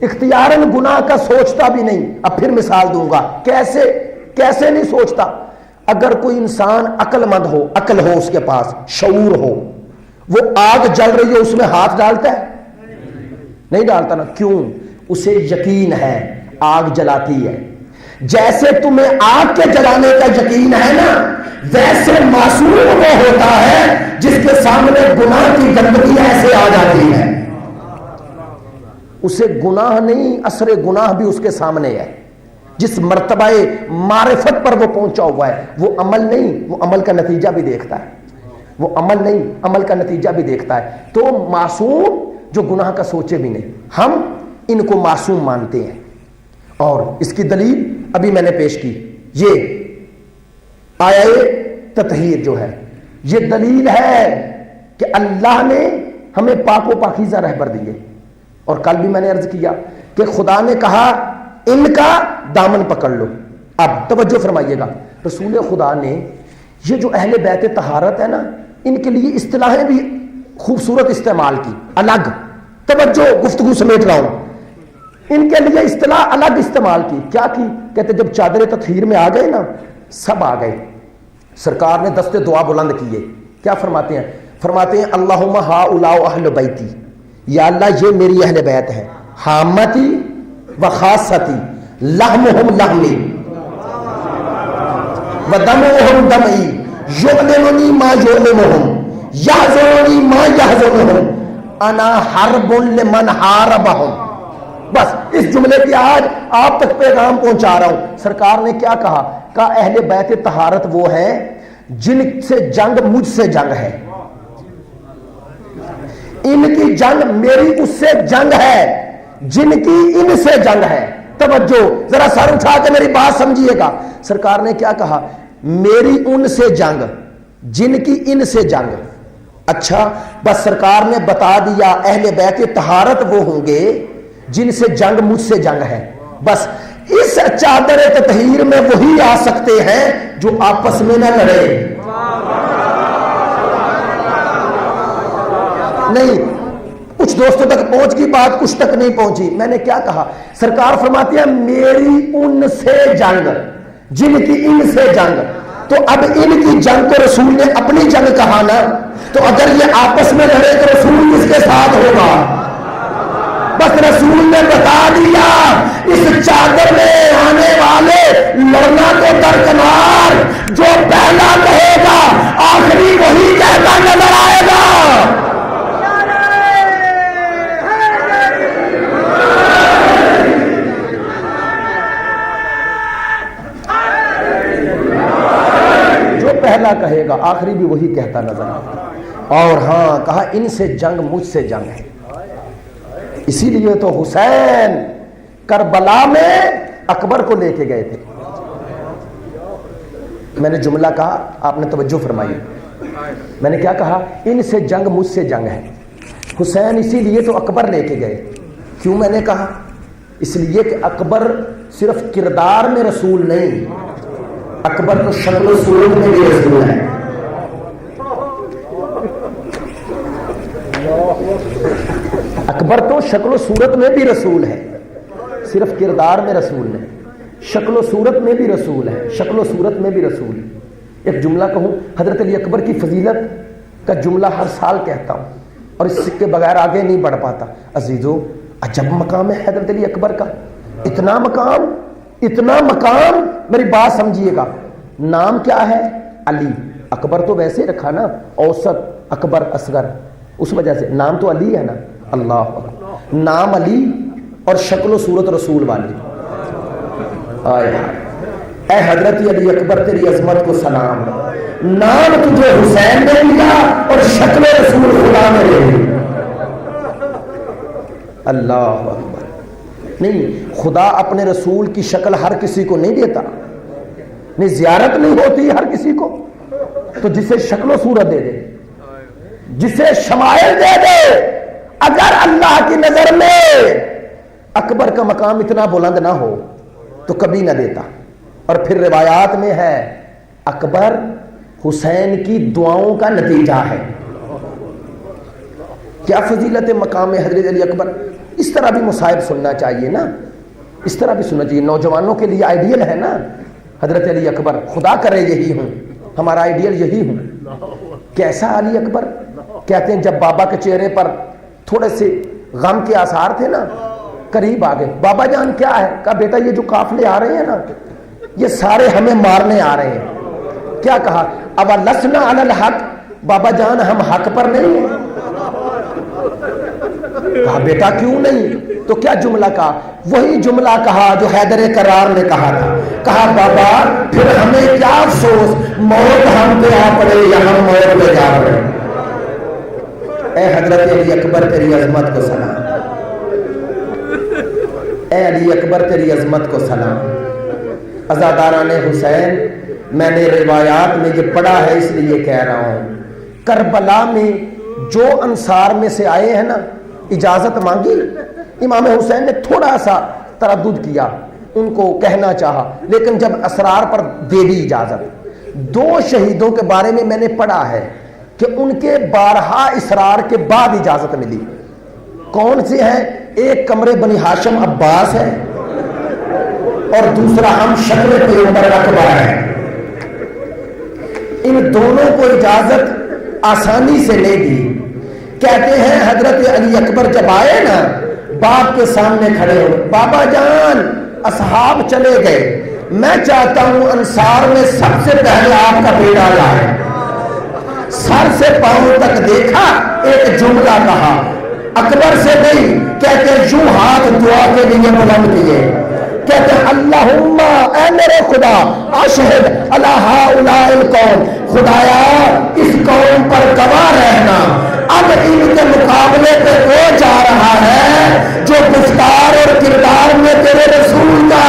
اختیاراً گناہ کا سوچتا بھی نہیں۔ اب پھر مثال دوں گا، کیسے نہیں سوچتا؟ اگر کوئی انسان عقل مند ہو، عقل ہو اس کے پاس، شعور ہو، وہ آگ جل رہی ہے اس میں ہاتھ ڈالتا ہے؟ نہیں ڈالتا نا۔ کیوں؟ اسے یقین ہے آگ جلاتی ہے۔ جیسے تمہیں آگ کے جلانے کا یقین ہے نا، ویسے معصوم وہ ہوتا ہے جس کے سامنے گناہ کی گندگی ایسے آ جاتی ہے، اسے گناہ نہیں، اثر گناہ بھی اس کے سامنے ہے۔ جس مرتبہ معرفت پر وہ پہنچا ہوا ہے، وہ عمل نہیں، وہ عمل کا نتیجہ بھی دیکھتا ہے، وہ عمل نہیں، عمل کا نتیجہ بھی دیکھتا ہے۔ تو معصوم جو گناہ کا سوچے بھی نہیں، ہم ان کو معصوم مانتے ہیں۔ اور اس کی دلیل ابھی میں نے پیش کی، یہ آیہ تطہیر جو ہے، یہ دلیل ہے کہ اللہ نے ہمیں پاک و پاکیزہ رہبر دیے۔ اور کل بھی میں نے عرض کیا کہ خدا نے کہا ان کا دامن پکڑ لو۔ اب توجہ فرمائیے گا، رسول خدا نے یہ جو اہل بیت طہارت ہے نا، ان کے لیے اصطلاحیں بھی خوبصورت استعمال کی، الگ، توجہ گفتگو سمیٹ رہا ہوں، ان کے لیے اصطلاح الگ استعمال کی۔ کیا کی؟ کہتے جب چادر تطہیر میں آ گئے نا، سب آ گئے، سرکار نے دستے دعا بلند کیے۔ کیا فرماتے ہیں؟ فرماتے ہیں اللہم ہؤلاء اہل بیتی، یا اللہ یہ میری اہل بیت ہے، حامتی و خاصتی، لحمہم لحمی و دمہم دمئی، یعلمنی ما یعلمہم، یحزننی ما یحزنہم، انا حرب لمن حاربہم۔ بس اس جملے کی آج آپ تک پیغام پہنچا رہا ہوں۔ سرکار نے کیا کہا؟ کہا اہل بیت طہارت وہ ہیں جن سے جنگ مجھ سے جنگ ہے، ان کی جنگ میری اس سے جنگ ہے، جن کی ان سے جنگ ہے۔ توجہ ذرا سر اٹھا کے میری بات سمجھیے گا، سرکار نے کیا کہا؟ میری ان سے جنگ، جن کی ان سے جنگ۔ اچھا بس سرکار نے بتا دیا اہل بیت طہارت وہ ہوں گے جن سے جنگ مجھ سے جنگ ہے۔ بس اس چادر تطہیر میں وہی آ سکتے ہیں جو آپس میں نہ لڑے۔ نہیں، کچھ دوستوں تک پہنچ گئی بات، کچھ تک نہیں پہنچی۔ میں نے کیا کہا؟ سرکار فرماتی ہے میری ان سے جنگ، جن کی ان سے جنگ۔ تو اب ان کی جنگ کو رسول نے اپنی جنگ کہا نا، تو اگر یہ آپس میں لڑے تو رسول کس کے ساتھ ہوگا؟ بس رسول نے بتا دیا اس چادر میں آنے والے لڑنا کو درکنار، جو پہلا کہے گا آخری وہی کہتا نظر آئے گا۔ جو پہلا کہے گا آخری بھی وہی کہتا نظر آئے گا۔ اور ہاں کہا ان سے جنگ مجھ سے جنگ ہے۔ اسی لیے تو حسین کربلا میں اکبر کو لے کے گئے تھے۔ میں نے جملہ کہا، آپ نے توجہ فرمائی، میں نے کیا کہا؟ ان سے جنگ مجھ سے جنگ ہے۔ حسین اسی لیے تو اکبر لے کے گئے۔ کیوں میں نے کہا؟ اس لیے کہ اکبر صرف کردار میں رسول نہیں، اکبر تو شکل و صورت میں بھی رسول ہے۔ اکبر تو شکل و صورت میں بھی رسول ہے، صرف کردار میں رسول نہیں، شکل و صورت میں بھی رسول ہے، شکل و صورت میں بھی رسول ہے۔ ایک جملہ کہوں، حضرت علی اکبر کی فضیلت کا جملہ ہر سال کہتا ہوں اور اس کے بغیر آگے نہیں بڑھ پاتا۔ عزیزو، عجب مقام ہے حضرت علی اکبر کا، اتنا مقام، میری بات سمجھیے گا۔ نام کیا ہے؟ علی، اکبر تو ویسے رکھا نا، اوسط، اکبر اصغر، اس وجہ سے نام تو علی ہے نا۔ اللہ اکبر، نام علی اور شکل و صورت رسول والی۔ آئے اے حضرت علی اکبر تیری عظمت کو سلام، نام تجھے حسین نے لیا اور شکل رسول خدا نے لے لی۔ اللہ اکبر، نہیں، خدا اپنے رسول کی شکل ہر کسی کو نہیں دیتا، نہیں، زیارت نہیں ہوتی ہر کسی کو، تو جسے شکل و صورت دے دے، جسے شمائل دے دے، اگر اللہ کی نظر میں اکبر کا مقام اتنا بلند نہ ہو تو کبھی نہ دیتا۔ اور پھر روایات میں ہے اکبر حسین کی دعاؤں کا نتیجہ ہے۔ کیا فضیلت مقام حضرت علی اکبر! اس طرح بھی مصائب سننا چاہیے نا، اس طرح بھی سننا چاہیے، نوجوانوں کے لیے آئیڈیل ہے نا حضرت علی اکبر، خدا کرے یہی ہوں، ہمارا آئیڈیل یہی ہوں۔ کیسا علی اکبر! کہتے ہیں جب بابا کے چہرے پر تھوڑے سے غم کے آثار تھے نا، قریب آ گئے، بابا جان کیا ہے؟ کہا بیٹا یہ جو قافلے آ رہے ہیں نا، یہ سارے ہمیں مارنے آ رہے ہیں۔ کیا کہا؟ اولسنا علی الحق، بابا جان ہم حق پر نہیں ہیں؟ کہا بیٹا کیوں نہیں؟ تو کیا جملہ کہا؟ وہی جملہ کہا جو حیدر کرار نے کہا تھا، کہا بابا پھر ہمیں کیا افسوس، موت ہم پہ آ پڑے یا ہم موت پہ جا پڑے۔ اے حضرت علی اکبر تیری عظمت کو سلام، اے علی اکبر تیری عظمت کو سلام۔ عزاداران حسین، میں نے روایات میں یہ پڑھا ہے اس لیے کہہ رہا ہوں، کربلا میں جو انصار میں سے آئے ہیں نا، اجازت مانگی، امام حسین نے تھوڑا سا تردد کیا، ان کو کہنا چاہا، لیکن جب اسرار پر دے دی اجازت۔ 2 شہیدوں کے بارے میں نے پڑھا ہے کہ ان کے 12 اسرار کے بعد اجازت ملی۔ کون سے ہیں؟ ایک کمرے بنی ہاشم عباس ہے اور دوسرا ہم شکل پیغمبر اکبر ہے۔ ان دونوں کو اجازت آسانی سے لے دی۔ کہتے ہیں حضرت علی اکبر جب آئے نا، باپ کے سامنے کھڑے ہو، بابا جان اصحاب چلے گئے، میں چاہتا ہوں انصار میں سب سے پہلے آپ کا بیٹا جائے۔ سر سے پاؤں تک دیکھا، ایک جملہ کہا، اکبر سے نہیں، کہتے یوں ہاتھ دعا کے لیے بلند کیے، کہتے اللہم اے میرے خدا اشہد علی ہؤلاء القوم، خدایا اس قوم پر گواہ رہنا، اب ان کے مقابلے پہ وہ جا رہا ہے جو گفتار اور کردار میں تیرے رسول کا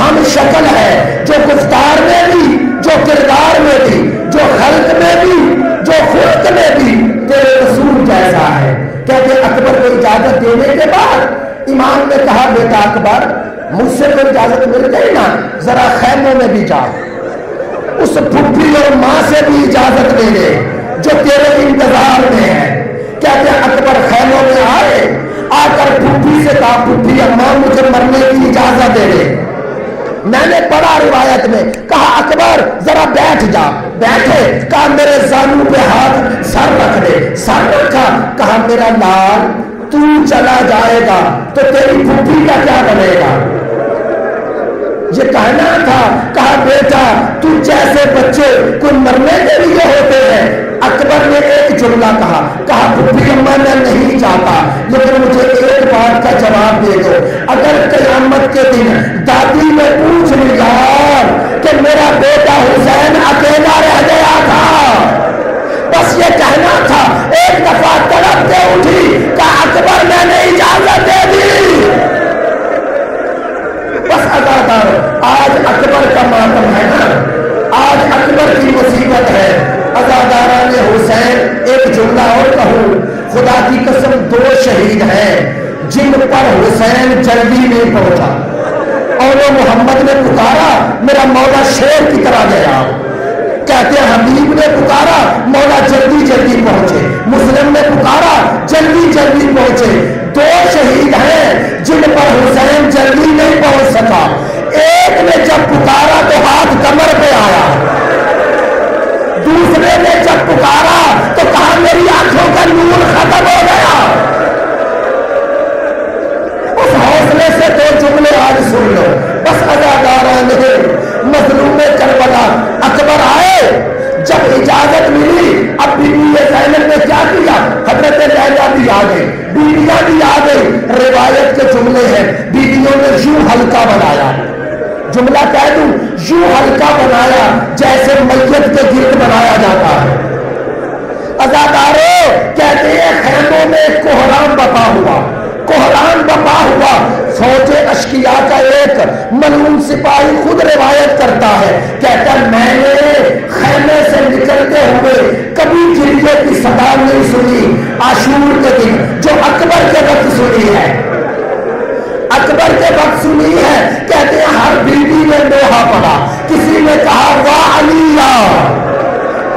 ہم شکل ہے، جو گفتار میں بھی، جو کردار میں بھی، جو خلق میں بھی، جو خلق میں بھی تیرے رسول جیسا ہے۔ کہتے اکبر کو اجازت دینے کے بعد امام نے کہا بیٹا اکبر مجھ سے کوئی اجازت مل گئی نا، ذرا خیموں میں بھی جا، اس پھپھی اور ماں سے بھی اجازت لے لے جو تیرے انتظار میں ہے۔ کہتے اکبر خیموں میں آئے، آ کر پھپھی سے کہا پھپھی اماں مجھے مرنے کی اجازت دے دے۔ میں نے پڑھا روایت میں، کہا اکبر ذرا بیٹھ جا، بیٹھے، کہا میرے زانو پہ ہاتھ، سر رکھ دے، سر رکھا، کہا میرا لال تو چلا جائے گا تو تیری پھپھی کا کیا بنے گا؟ یہ کہنا تھا، کہا بیٹا تو جیسے بچے کوئی مرنے کے لیے ہوتے ہیں۔ اکبر نے ایک جملہ کہا پھپھی اماں میں نہیں چاہتا، لیکن مجھے ایک بات کا جواب دے دو، اگر قیامت کے دن دادی میں پوچھ لیا کہ میرا بیٹا حسین اکیلا رہ گیا تھا، بس یہ کہنا تھا، ایک دفعہ تڑپ کے اٹھی کہ اکبر میں نے اجازت دے دی۔ بس عزادار آج اکبر کا ماتم ہے نا، آج اکبر کی مصیبت ہے۔ عزاداران حسین، ایک جملہ اور کہوں، خدا کی قسم 2 شہید ہیں جن پر حسین جلدی نہیں پہنچا، اور وہ محمد نے پکارا میرا مولا شیر کی طرح گیا، کہتے ہیں حبیب نے پکارا مولا جلدی جلدی پہنچے، مسلم نے پکارا جلدی جلدی پہنچے۔ 2 شہید ہیں جن پر حسین جلدی نہیں پہنچ سکا، ایک نے جب پکارا تو ہاتھ کمر پہ آیا، میں لہجہ بھی آ گئی، بیویاں بھی آ گئی. روایت کے جملے ہیں، بیویوں نے یوں ہلکا بنایا، جملہ کہہ دوں، یوں ہلکا بنایا جیسے میت کے گرد بنایا جاتا ہے. عزاداروں کہتے ہیں خیموں میں کوہرام بپا ہوا، کوہرام بپا ہوا. فوج اشقیاء کا ایک ملعون سپاہی خود روایت کرتا ہے، کہتا ہے میں نے خیمے سے نکلتے ہوئے کبھی گریے کی صدا نہیں سنی عاشور کے دن جو اکبر کے وقت سنی ہے، اکبر کے وقت سنی ہے. کہتے ہیں ہر بیوی نے لوہا پڑا، کسی نے کہا واہ علیہ،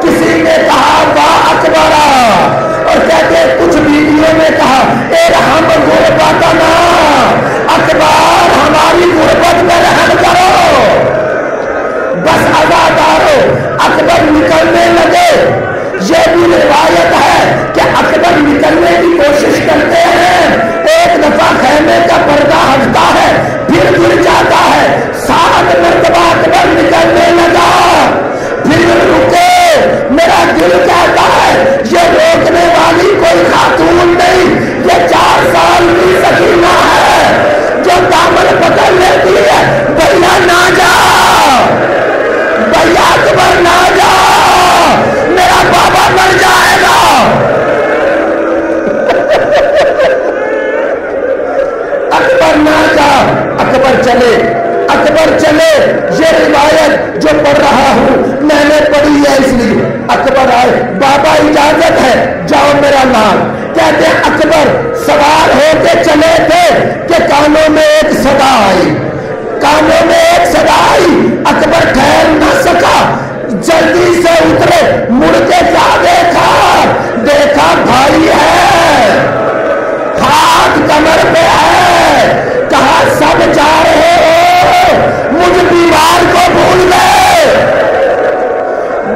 کسی نے کہا واہ اکبرا، اور کہتے ہیں کچھ بیویوں نے کہا ارحم غربتنا، اکبر ہماری غربت میں رحم کرو. بس عزادارو اکبر نکلنے لگے. یہ بھی روایت ہے کہ اکبر نکلنے کی کوشش کرتے ہیں، ایک دفعہ خیمے کا پردہ ہٹتا ہے پھر گر جاتا ہے. 7 مرتبہ اکبر نکلنے لگا، پھر رکے. میرا دل کہتا ہے یہ روکنے والی کوئی خاتون نہیں، یہ 4 سال کی سکینہ ہے جو دامن پکڑ لیتی ہے. بھیا نہ جا، بھیا اکبر نہ جا، میرا بابا مر جائے گا. اکبر نہ جا، اکبر چلے، اکبر چلے. یہ روایت جو پڑھ رہا ہوں میں نے پڑھی ہے اس لیے. اکبر آئے، بابا اجازت ہے جاؤ میرا نام. کہتے ہیں اکبر سوار ہو کے چلے تھے کہ کانوں میں ایک صدا آئی، کانوں میں ایک صدا آئی. اکبر ٹھہر نہ سکا، جلدی سے اترے. مڑ کے کیا دیکھا؟ دیکھا بھائی ہے، ہاتھ کمر پہ ہے. کہا سب جا رہے ہو، مجھ بیمار کو بھول گئے.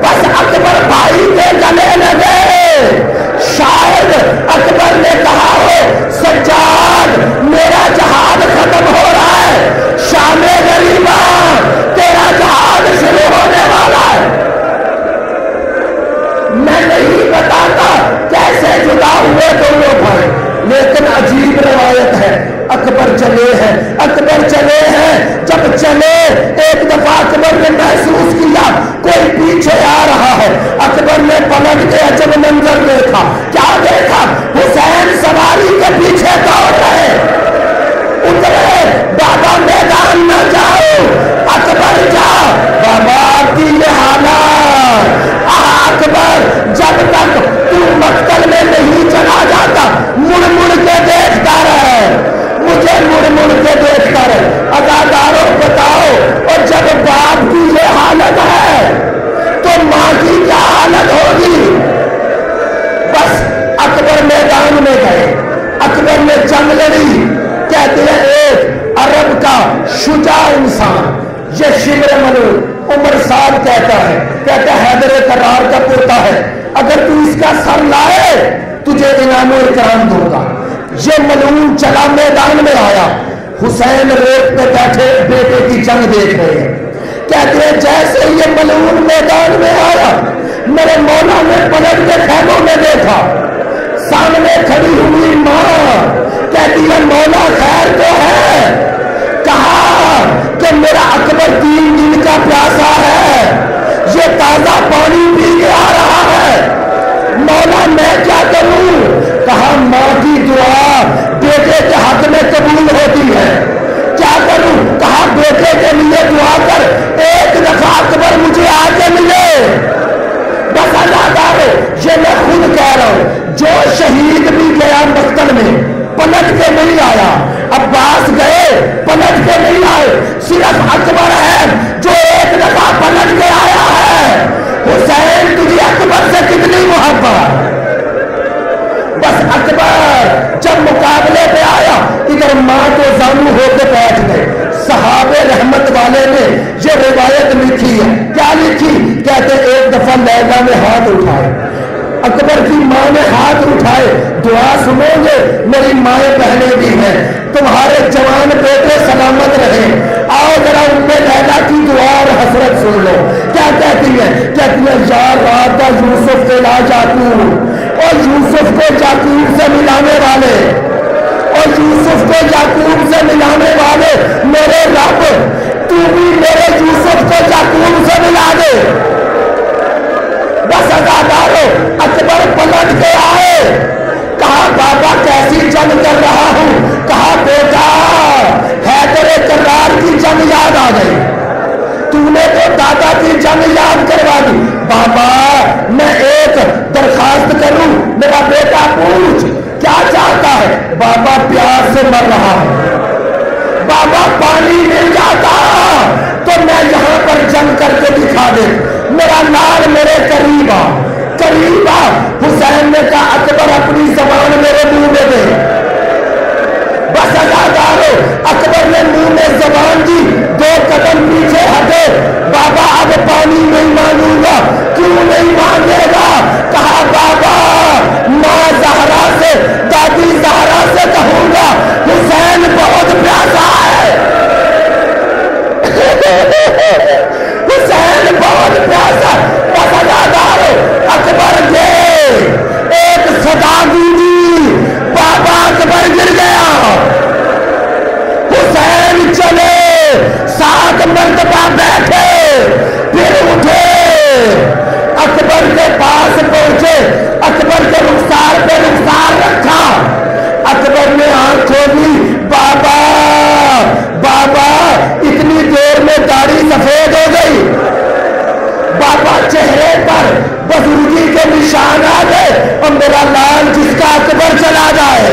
بس اکبر بھائی کے گلے لگے. شاید اکبر نے کہا ہو سجاد میرا جہاد ختم ہو رہا ہے، شام غریباں تیرا جہاد شروع ہونے والا ہے. میں نہیں بتاتا کیسے جدا ہوئے دونوں بھائی، لیکن عجیب روایت ہے. اکبر چلے ہیں، اکبر چلے ہیں. جب چلے ایک دفعہ اکبر نے محسوس کیا کوئی پیچھے آ رہا ہے. اکبر نے پلٹ کے عجب منظر دیکھا. کیا دیکھا؟ حسین سواری کے پیچھے دوڑ رہے. اترے، بابا میدان نہ جاؤ، اکبر جا. بابا کی یہ حالات، اکبر جب تک تو مقتل میں نہیں چلا جاتا مڑ مڑ کے دیکھتا رہے، مجھے مڑ مڑ کے دیکھتا رہے. عزاداروں بتاؤ، اور جب باپ کی یہ حالت ہے تو ماں کی کیا حالت ہوگی؟ بس اکبر میدان میں گئے، اکبر نے جنگ لڑی. کہتے ہیں ایک عرب کا شجاع انسان، یہ شمر ملول عمر سال کہتا ہے، کہتا ہے حیدر کرار کا پوتا ہے، اگر تو اس کا سر لائے تجھے انعام و اکرام دوں گا. یہ ملعون چلا میدان میں آیا. حسین ریت پہ بیٹھے بیٹے کی جنگ دیکھ رہے ہیں. کہتے ہیں جیسے یہ ملعون میدان میں آیا میرے مولا نے پلٹ کے خیموں میں دیکھا، سامنے کھڑی ہوئی ماں. کہتی ہے مولا خیر تو ہے؟ کہا کہ میرا اکبر 3 دن کا پیاسا ہے، یہ تازہ پانی پی کے آ رہا ہے، مولا میں کیا کروں؟ کہا ماں کی دعا بیٹے کے حق میں قبول ہوتی ہے، کیا کروں؟ کہا بیٹے کے لیے دعا کر، ایک دفعہ اکبر مجھے آ کے ملے. بس عزادارو یہ میں خود کہہ رہا ہوں، جو شہید بھی گیا مقتل میں پلٹ کے نہیں آیا، عباس گئے پلٹ کے نہیں آئے، صرف اکبر ہے جو ایک دفعہ پلٹ کے آیا ہے. حسین تجھے اکبر سے کتنی محبت. بس اکبر جب مقابلے پہ آیا ادھر ماں کو زانو ہو کے بیٹھ گئے. صحابہ رحمت والے نے یہ روایت لکھی ہے. کیا لکھی؟ کہتے ایک دفعہ لیلا نے ہاتھ اٹھائے، اکبر کی ماں نے ہاتھ اٹھائے. دعا سنو گے؟ میری مائیں بہنیں بھی ہیں، تمہارے جوان بیٹے سلامت رہے. آؤ ذرا ام لیلا کی دعا اور حسرت سن لو. کیا کہتی ہے؟ کہتی ہے یا رات یوسف کے لا جاتو، اور یوسف کو یعقوب سے ملانے والے، اور یوسف کو یعقوب سے ملانے والے میرے رب، تو بھی میرے یوسف کو یعقوب سے ملا دے۔ بس عزادارو، اکبر پلٹ کے آئے، کہا بابا کیسی جنگ کر رہا ہوں؟ کہا بیٹا حیدر کرار کی جنگ یاد آ گئی، تو نے تو دادا کی جنگ یاد کروا دی۔ بابا میں ایک درخواست کروں، میرا بیٹا پوچھ کیا چاہتا ہے؟ بابا پیار سے مر رہا ہے، بابا پانی مل جاتا تو میں یہاں پر جنگ کر کے دکھا دے، میرا لال میرے قریب آ، قریب آ۔ حسین نے کہا اکبر اپنی زبان میرے منہ میں دے۔ بس عزادارو، اکبر نے منہ میں زبان دی، 2 قدم پیچھے ہٹے۔ بابا اب پانی نہیں مانگوں گا۔ کیوں نہیں مانگے گا؟ کہا بابا ماں زہرا سے، دادی زہرا سے کہوں گا حسین بہت پیاسا ہے، حسین بہت پیاسا۔ بس عزادارو، اکبر گئے، ایک صدا گونجی، بابا اکبر گر گیا، حسین چلے، 7 مرتبہ بیٹھے، پھر اٹھے، اکبر کے پاس پہنچے، اکبر کے رخسار پہ رخسار رکھا، اکبر نے آنکھ کھولی، بابا بابا اتنی دیر میں داڑھی سفید ہو گئی، بابا چہرے پر بزرگی کے نشان آ گئے، اور میرا لال جس کا اکبر چلا جائے،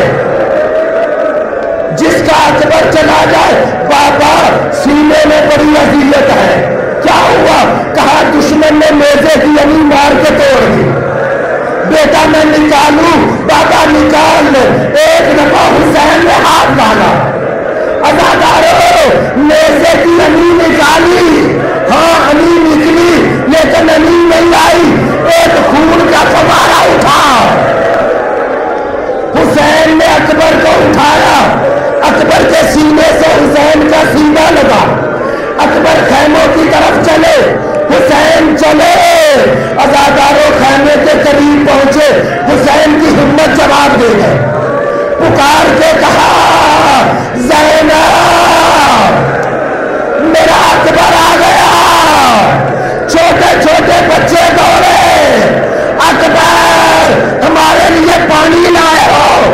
جس کا اکبر چلا جائے۔ بابا سینے میں بڑی اذیت ہے، کیا ہوا؟ کہا دشمن نے میزے کی یعنی مار کے توڑ دی۔ بیٹا میں نکالوں؟ بابا نکال لو۔ ایک دفعہ حسین نے ہاتھ ڈالا، عزادارو میزے کی یعنی نکالی، ہاں انی نکلی، لیکن انی نہیں آئی، ایک خون کا فوارہ اٹھا۔ حسین نے اکبر کو اٹھایا، اکبر کے سینے سے حسین کا سینہ لگا، اکبر خیموں کی طرف چلے، حسین چلے، عزادارو خیمے کے قریب پہنچے، حسین کی ہمت جواب دے گئے، پکار کے کہا زینب میرا اکبر آ گیا۔ چھوٹے چھوٹے بچے دوڑے، اکبر ہمارے لیے پانی لائے ہو۔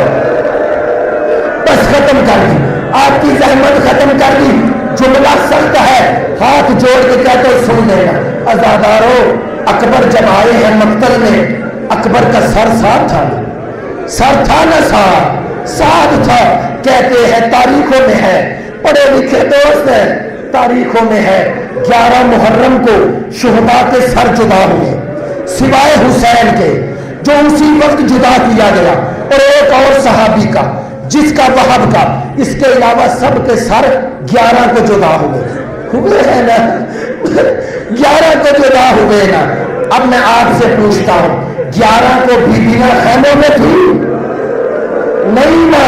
بس ختم کر دی، آپ کی زحمت ختم کر دی، جملہ سخت ہے، ہاتھ جوڑ کے کہتے سن لینا۔ عزادارو اکبر جب آئے ہیں مقتل میں، اکبر کا سر ساتھ تھا، سر تھا نہ ساتھ تھا، کہتے ہیں تاریخوں میں ہے، پڑھے لکھے دوست ہیں، تاریخوں میں ہے 11 محرم کو شہداء کے سر جدا ہوئے، سوائے حسین کے جو اسی وقت جدا کیا گیا، اور ایک اور صحابی کا جس کا وہب کا، اس کے علاوہ سب کے سر 11 کو جدا ہوئے ہیں نا، 11 کو جدا ہوئے نا۔ اب میں آپ سے پوچھتا ہوں، 11 کو بیویاں خیموں میں تھی؟ نہیں نا،